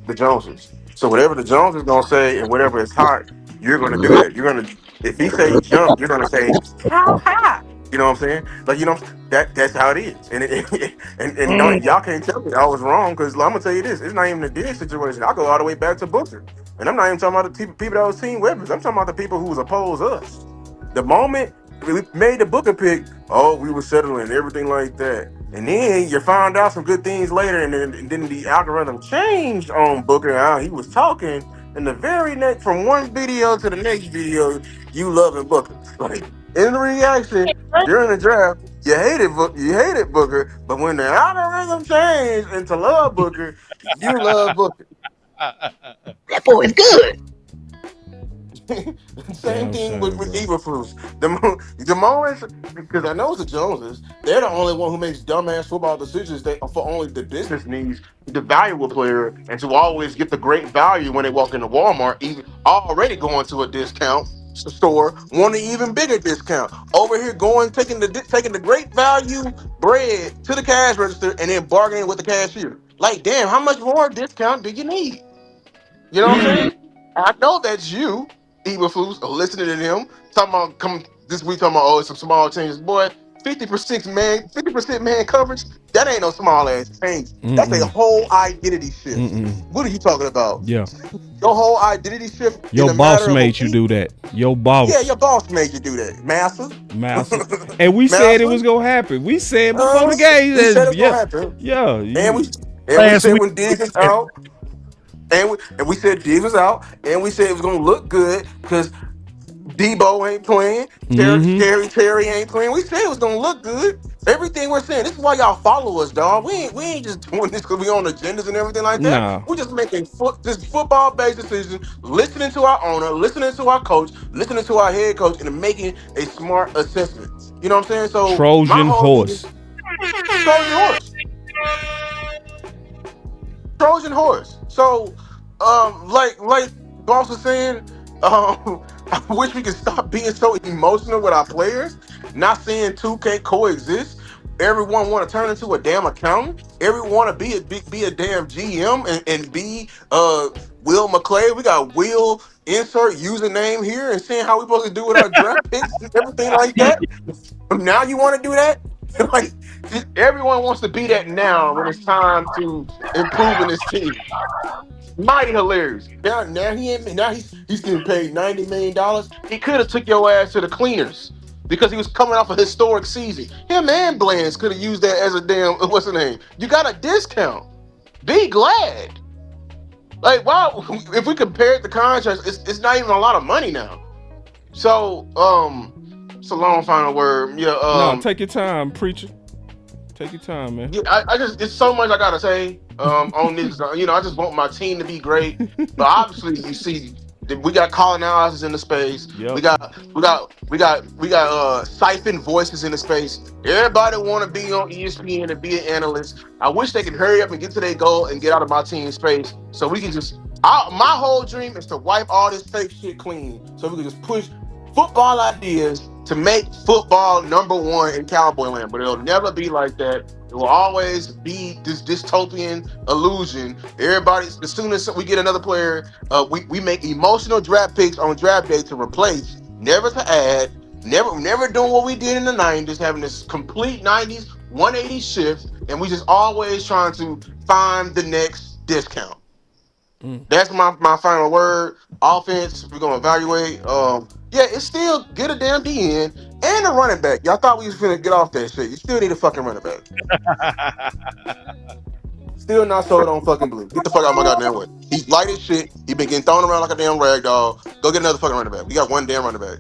the Joneses. So whatever the Jones is gonna say and whatever is hot, you're gonna do that. You're gonna if he say jump, you're gonna say how high. You know what I'm saying? Like that's how it is. And and don't, y'all can't tell me I was wrong because I'm gonna tell you this: it's not even a dig situation. I go all the way back to Booker, and I'm not even talking about the people that was team weapons. I'm talking about the people who was opposed us. The moment we made the Booker pick, oh, we were settling and everything like that. And then you found out some good things later, and then the algorithm changed on Booker and how he was talking. And the very next, from one video to the next video, you loving Booker. Like in the reaction during the draft, you hated Booker, but when the algorithm changed into love Booker, you love Booker. That boy is good. Same Damn thing shame, with bro. Eberflus. The moments, because I know it's the Joneses, they're the only one who makes dumbass football decisions for only the business needs the valuable player and to always get the great value when they walk into Walmart, even already going to a discount store, want an even bigger discount. Over here taking the great value bread to the cash register and then bargaining with the cashier. Like, damn, how much more discount do you need? You know what I'm saying? I know that's you, Eberflus, listening to them talking about come this week talking about oh it's some small changes, boy. 50% man coverage. That ain't no small ass change. That's a whole identity shift. What are you talking about? Yeah. Your whole identity shift in Your a boss matter of a made you week. do that. Your Yeah, boss. your boss made you do that, master. Master. And we said it Master. was gonna happen. We said before the We said game. it's gonna Yeah. happen, Yeah. and we You Last said week, when Diggs is out, and we said Diggs was out, and we said it was gonna look good because Debo ain't playing. Terry ain't playing. We said it was gonna look good. Everything we're saying. This is why y'all follow us, dog. We ain't just doing this because we on agendas and everything like that. nah. We're just making just football based decisions, listening to our owner, listening to our coach, listening to our head coach, and making a smart assessment. You know what I'm saying? So my Trojan whole thing is horse. Trojan horse. Trojan horse. So, like Boss was saying, I wish we could stop being so emotional with our players. Not saying two can't coexist. Everyone want to turn into a damn accountant. Everyone want to be a damn GM and be Will McClay. We got Will insert username here and seeing how we supposed to do with our draft picks and everything like that. Now you want to do that? Like everyone wants to be that now when it's time to improve in this team. Mighty hilarious. Now he ain't now he's getting paid $90 million. He could have took your ass to the cleaners because he was coming off a historic season. Him and Blands could have used that as a damn what's the name? You got a discount. Be glad. Like wow, if we compared the contracts, it's not even a lot of money now. So it's a long final word. Yeah, No, take your time, preacher. Take your time, man. yeah, I just it's so much I gotta say on this. I just want my team to be great, but obviously you see that we got colonizers in the space. Yep. We got siphon voices in the space. Everybody want to be on ESPN and be an analyst. I wish they could hurry up and get to their goal and get out of my team space so we can just. My whole dream is to wipe all this fake shit clean so we can just push football ideas to make football number one in Cowboy land, but it'll never be like that. It will always be this dystopian illusion. Everybody, as soon as we get another player, we make emotional draft picks on draft day to replace, never to add, never doing what we did in the 90s, having this complete 90s 180 shift, and we just always trying to find the next discount. That's my final word. Offense, we're gonna evaluate. Yeah, it's still get a damn DN and a running back. Y'all thought we was finna get off that shit. You still need a fucking running back. Still not sold on fucking blue. Get the fuck out of my goddamn way. He's light as shit. He been getting thrown around like a damn rag doll. Go get another fucking running back. We got one damn running back.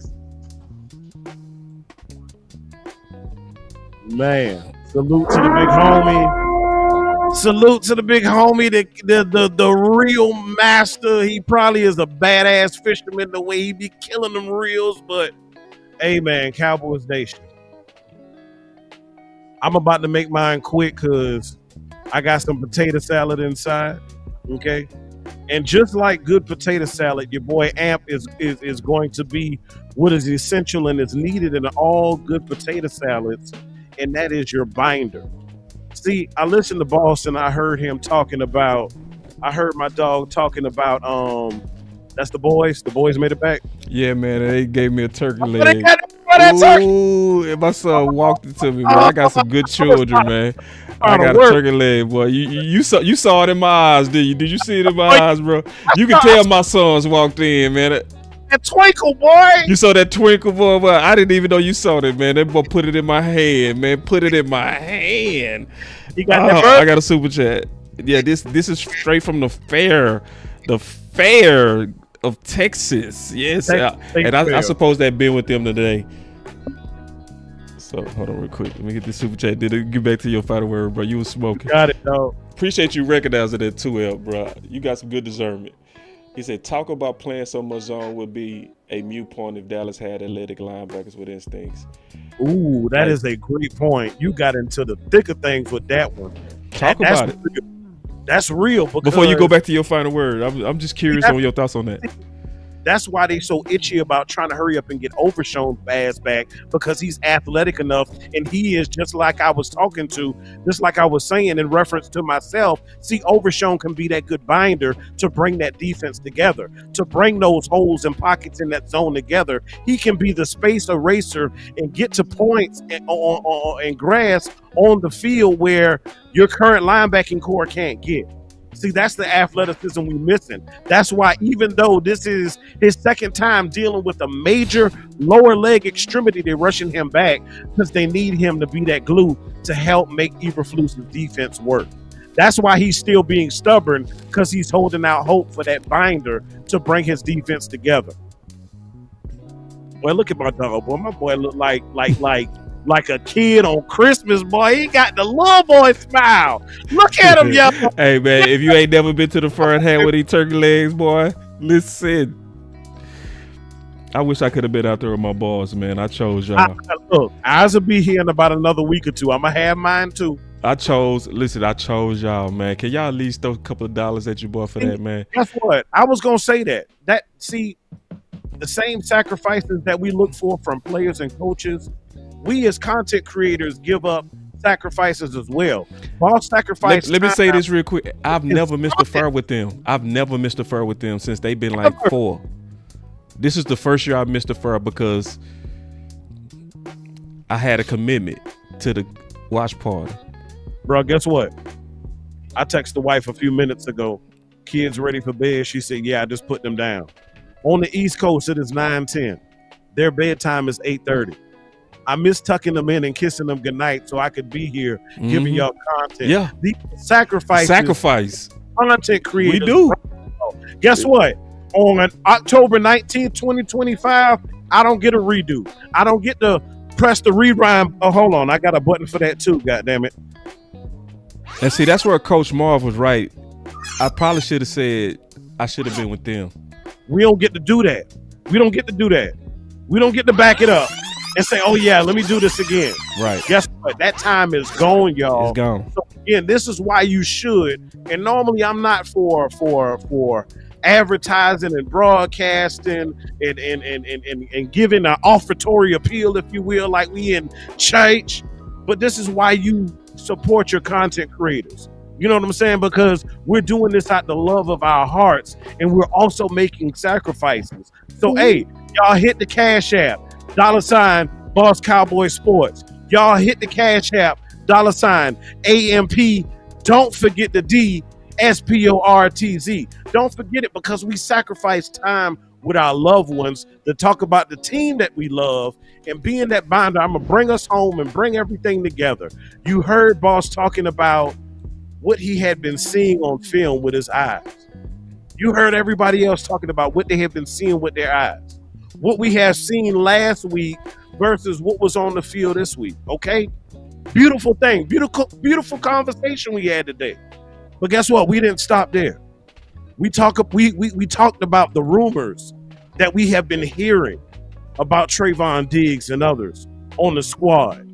Man, salute to the big homie. Salute to the big homie, the real master. He probably is a badass fisherman the way he be killing them reels, but hey man, Cowboys Nation. I'm about to make mine quick because I got some potato salad inside. Okay. And just like good potato salad, your boy Amp is going to be what is essential and is needed in all good potato salads, and that is your binder. See, I listened to Boss and I heard my dog talking about that's the boys. The boys made it back. Yeah, man, they gave me a turkey leg. They got that turkey. Ooh, and my son walked into me, man. I got some good children, man. I got a turkey leg, boy. You saw it in my eyes, did you? Did you see it in my eyes, bro? You can tell my sons walked in, man. That twinkle, boy. You saw that twinkle, boy. But I didn't even know you saw that, man. That boy put it in my hand, man. Put it in my hand. You got that I got a super chat. Yeah, this is straight from the fair of Texas. Yes, and I suppose that been with them today. So hold on real quick. Let me get this super chat. Did it get back to your final word, bro? You was smoking. Got it, dog. Appreciate you recognizing that 2L, bro. You got some good discernment. He said, talk about playing so much zone would be a mute point if Dallas had athletic linebackers with instincts. Ooh, that is a great point. You got into the thick of things with that one. Talk about it. That's real. Before you go back to your final word, I'm just curious on your thoughts on that. That's why they so itchy about trying to hurry up and get Overshown ass back, because he's athletic enough, and he is just like I was saying in reference to myself. See, Overshown can be that good binder to bring that defense together, to bring those holes and pockets in that zone together. He can be the space eraser and get to points and grass on the field where your current linebacking core can't get. See, that's the athleticism we're missing. That's why, even though this is his second time dealing with a major lower leg extremity, they're rushing him back because they need him to be that glue to help make Eberflus's defense work. That's why he's still being stubborn, because he's holding out hope for that binder to bring his defense together. Boy, look at my dog, boy. My boy look like a kid on Christmas, boy. He got the little boy smile. Look at him, yo. Hey, man, if you ain't never been to the front hand with these turkey legs, boy, listen. I wish I could have been out there with my boys, man. I chose y'all. Look, ours will be here in about another week or two. I'm going to have mine, too. I chose y'all, man. Can y'all at least throw a couple of dollars at your boy for that, man? Guess what? I was going to say that. See, the same sacrifices that we look for from players and coaches, we as content creators give up sacrifices as well. Boss sacrifice. Let me say this real quick. I've never missed a fur with them. I've never missed a fur with them since they've been like 4. This is the first year I missed a fur because I had a commitment to the watch party. Bro, guess what? I texted the wife a few minutes ago. Kids ready for bed? She said, yeah, I just put them down. On the East Coast, it is 9:10. Their bedtime is 8:30. I miss tucking them in and kissing them goodnight so I could be here giving y'all content. Yeah. These sacrifice. Content creators. We do. Guess what? On October 19th, 2025, I don't get a redo. I don't get to press the rewind. Oh, hold on. I got a button for that too, goddammit. And see, that's where Coach Marv was right. I probably should have said I should have been with them. We don't get to do that. We don't get to do that. We don't get to back it up and say, oh, yeah, let me do this again. Right. Guess what? That time is gone, y'all. It's gone. So, again, this is why you should. And normally I'm not for advertising and broadcasting and giving an offertory appeal, if you will, like we in church. But this is why you support your content creators. You know what I'm saying? Because we're doing this out the love of our hearts, and we're also making sacrifices. So, hey, y'all hit the Cash App, $ BossCowboySports. Y'all hit the Cash App, $ AMP. Don't forget the D, SPORTZ. Don't forget it, because we sacrifice time with our loved ones to talk about the team that we love and being that binder. I'm going to bring us home and bring everything together. You heard Boss talking about what he had been seeing on film with his eyes. You heard everybody else talking about what they have been seeing with their eyes. What we have seen last week versus what was on the field this week, okay? Beautiful thing. Beautiful conversation we had today. But guess what? We didn't stop there. We talked about the rumors that we have been hearing about Trayvon Diggs and others on the squad.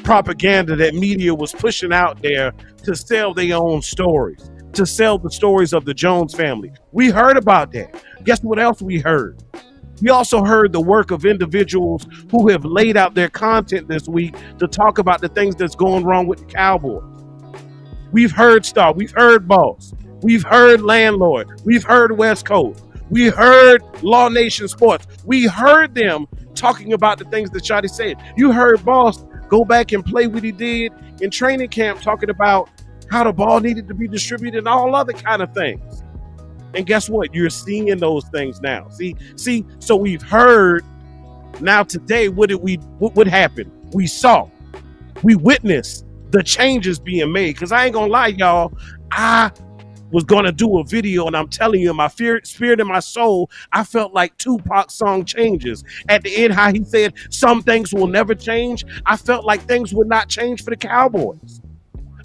propaganda that media was pushing out there to sell their own stories, to sell the stories of the Jones family. We heard about that. Guess what else we heard? We also heard the work of individuals who have laid out their content this week to talk about the things that's going wrong with the Cowboys. We've heard Star, we've heard Boss, we've heard Landlord, we've heard West Coast, we heard Law Nation Sports. We heard them talking about the things that Shotty said. You heard Boss go back and play what he did in training camp, talking about how the ball needed to be distributed and all other kind of things. And guess what? You're seeing those things now. See, so we've heard. Now today, what happened? We saw, we witnessed the changes being made. Because I ain't gonna lie, y'all, I was gonna do a video, and I'm telling you, in my spirit and my soul, I felt like Tupac's song Changes. At the end, how he said some things will never change. I felt like things would not change for the Cowboys.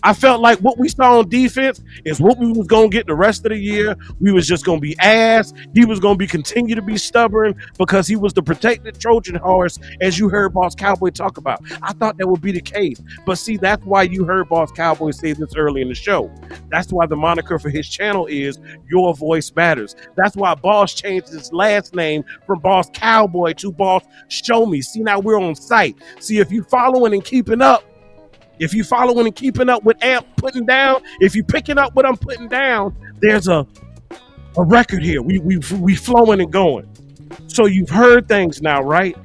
I felt like what we saw on defense is what we was going to get the rest of the year. We was just going to be ass. He was going to continue to be stubborn because he was the protected Trojan horse, as you heard Boss Cowboy talk about. I thought that would be the case. But see, that's why you heard Boss Cowboy say this early in the show. That's why the moniker for his channel is Your Voice Matters. That's why Boss changed his last name from Boss Cowboy to Boss Show Me. See, now we're on site. See, if you following and keeping up, with Amp putting down, if you picking up what I'm putting down, there's a record here. We flowing and going. So you've heard things now, right?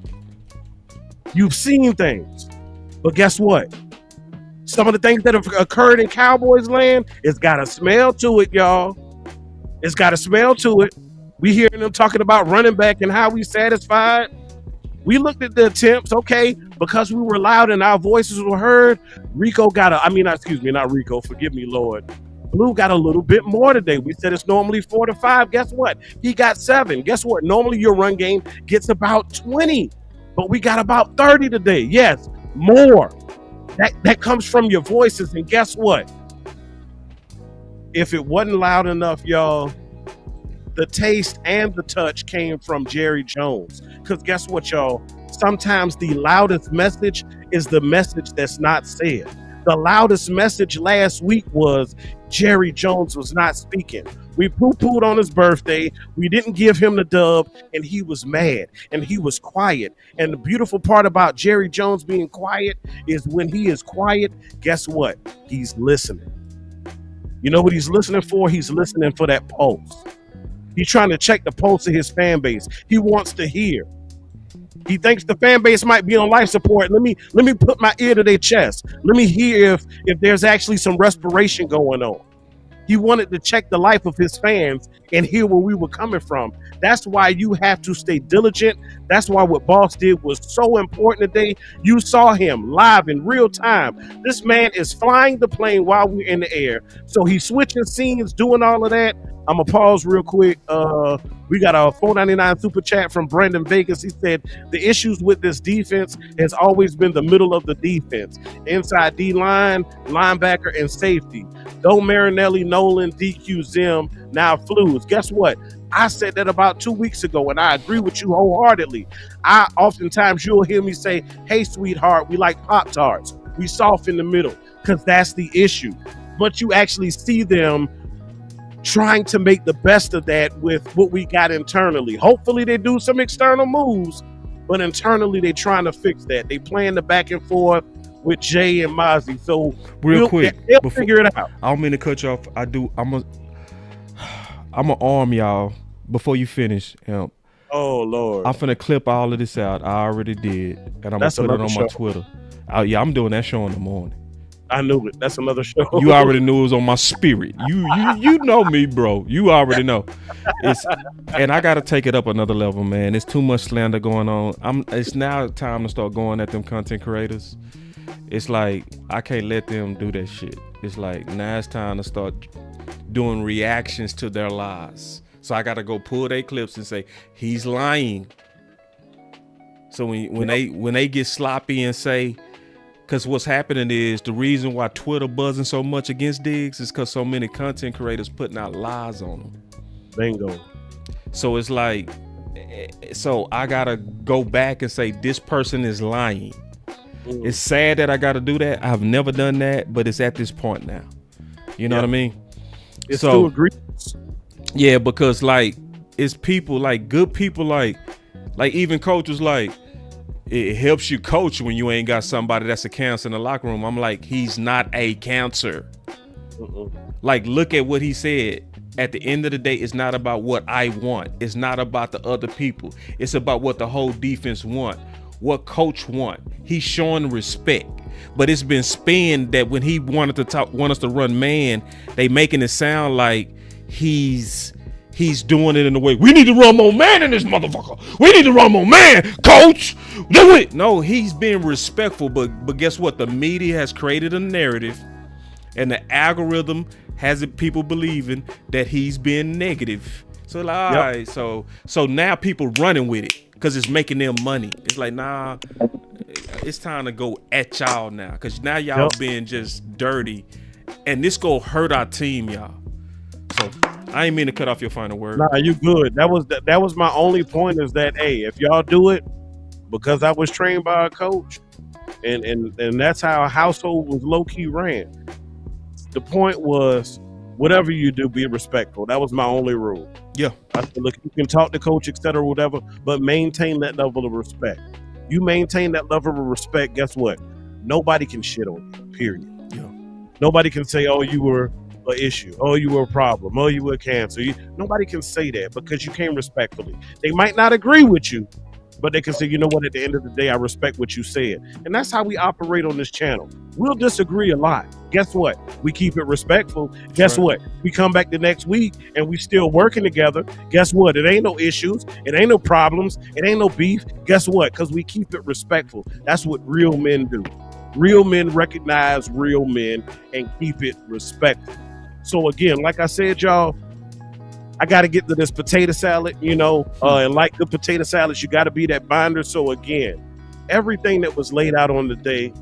You've seen things. But guess what? Some of the things that have occurred in Cowboys land, it's got a smell to it, y'all. It's got a smell to it. We hearing them talking about running back and how we satisfied. We looked at the attempts, okay, because we were loud and our voices were heard. Not Rico, forgive me, Lord. Blue got a little bit more today. We said it's normally 4 to 5. Guess what? He got 7. Guess what? Normally your run game gets about 20, but we got about 30 today. Yes, more. That comes from your voices, and guess what? If it wasn't loud enough, y'all, the taste and the touch came from Jerry Jones. Because guess what, y'all? Sometimes the loudest message is the message that's not said. The loudest message last week was Jerry Jones was not speaking. We poo-pooed on his birthday. We didn't give him the dub, and he was mad, and he was quiet. And the beautiful part about Jerry Jones being quiet is when he is quiet, guess what? He's listening. You know what he's listening for? He's listening for that pulse. He's trying to check the pulse of his fan base. He wants to hear. He thinks the fan base might be on life support. Let me put my ear to their chest. Let me hear if there's actually some respiration going on. He wanted to check the life of his fans and hear where we were coming from. That's why you have to stay diligent. That's why what Boss did was so important today. You saw him live in real time. This man is flying the plane while we're in the air. So he's switching scenes, doing all of that. I'm going to pause real quick. We got a $4.99 super chat from Brandon Vegas. He said, the issues with this defense has always been the middle of the defense. Inside D-line, linebacker, and safety. Though Marinelli, Nolan, DQ, Zim, now Flus. Guess what? I said that about 2 weeks ago, and I agree with you wholeheartedly. Oftentimes you'll hear me say, hey, sweetheart, we like Pop-Tarts. We soft in the middle, because that's the issue. But you actually see them trying to make the best of that with what we got internally. Hopefully they do some external moves, but internally they're trying to fix that. They playing the back and forth with Jay and Mozzie. So real quick, they'll figure it out. I don't mean to cut you off. I'm gonna arm y'all before you finish. Oh Lord, I'm finna clip all of this out. I already did, and I'm gonna put it on my Twitter. I'm doing that show in the morning. I knew it. That's another show. You already knew it was on my spirit. You know me, bro. You already know. And I gotta take it up another level, man. There's too much slander going on. It's now time to start going at them content creators. It's like I can't let them do that shit. It's like now it's time to start doing reactions to their lies. So I gotta go pull their clips and say he's lying. So when they get sloppy and say. Because what's happening is the reason why Twitter buzzing so much against Diggs is because so many content creators putting out lies on them. Bingo. So it's like, so I gotta go back and say this person is lying. It's sad that I got to do that. I've never done that, but it's at this point now. You know what I mean? It's to agree. Yeah, because like it's people like good people like even coaches like it helps you coach when you ain't got somebody that's a cancer in the locker room. I'm like, he's not a cancer. Like, look at what he said. At the end of the day, it's not about what I want. It's not about the other people. It's about what the whole defense want, what coach want. He's showing respect. But it's been spun that when he want us to run man, they making it sound like he's doing it in the way, we need to run more man in this motherfucker. We need to run more man, coach. Do it. No, he's being respectful, but guess what? The media has created a narrative and the algorithm has it people believing that he's being negative. So like, all right, so now people running with it because it's making them money. It's like, nah, it's time to go at y'all now because now y'all being just dirty, and this go hurt our team, y'all. So I ain't mean to cut off your final word. Nah, you good. That was my only point is that, hey, if y'all do it, because I was trained by a coach, and that's how a household was low key ran. The point was, whatever you do, be respectful. That was my only rule. Yeah. I said, look, you can talk to coach, etc., whatever, but maintain that level of respect. You maintain that level of respect, guess what? Nobody can shit on you, period. Yeah. Nobody can say, oh, you were an issue. Oh, you were a problem. Oh, you were cancer. Nobody can say that because you came respectfully. They might not agree with you, but they can say, you know what, at the end of the day, I respect what you said. And that's how we operate on this channel. We'll disagree a lot. Guess what? We keep it respectful. Guess what? We come back the next week and we still working together. Guess what? It ain't no issues. It ain't no problems. It ain't no beef. Guess what? Because we keep it respectful. That's what real men do. Real men recognize real men and keep it respectful. So again, like I said, y'all, I got to get to this potato salad, and like the potato salads, you got to be that binder. So again, everything that was laid out on the day,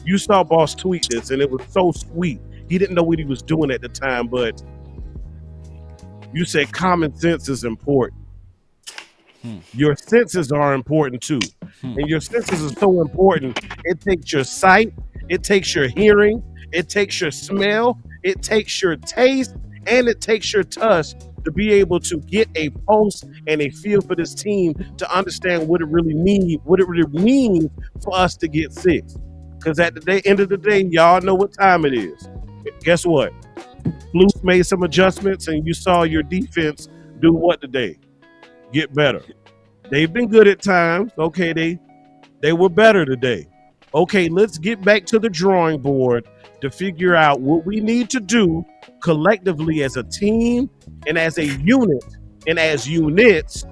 you saw Boss tweet this, and it was so sweet. He didn't know what he was doing at the time, but you said common sense is important. Your senses are important too. And your senses are so important. It takes your sight, it takes your hearing, it takes your smell, it takes your taste, and it takes your touch to be able to get a pulse and a feel for this team to understand what it really means for us to get 6. Because at the end of the day, y'all know what time it is. Guess what? Flus made some adjustments, and you saw your defense do what today? Get better. They've been good at times. Okay, they were better today. Okay, let's get back to the drawing board to figure out what we need to do collectively as a team and as a unit and as units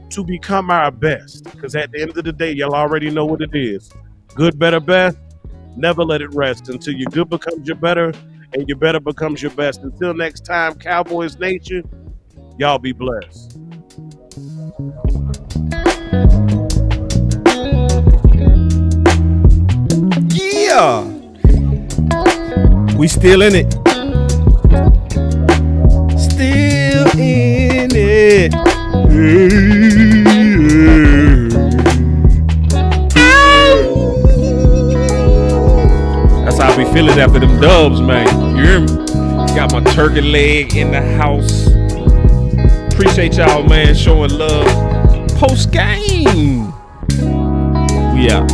to become our best. Because at the end of the day, y'all already know what it is. Good, better, best. Never let it rest until your good becomes your better and your better becomes your best. Until next time, Cowboys Nation, y'all be blessed. Yeah. We still in it. Still in it. That's how I be feeling after them dubs, man. You hear me? Got my turkey leg in the house. Appreciate y'all, man, showing love. Post game. We out.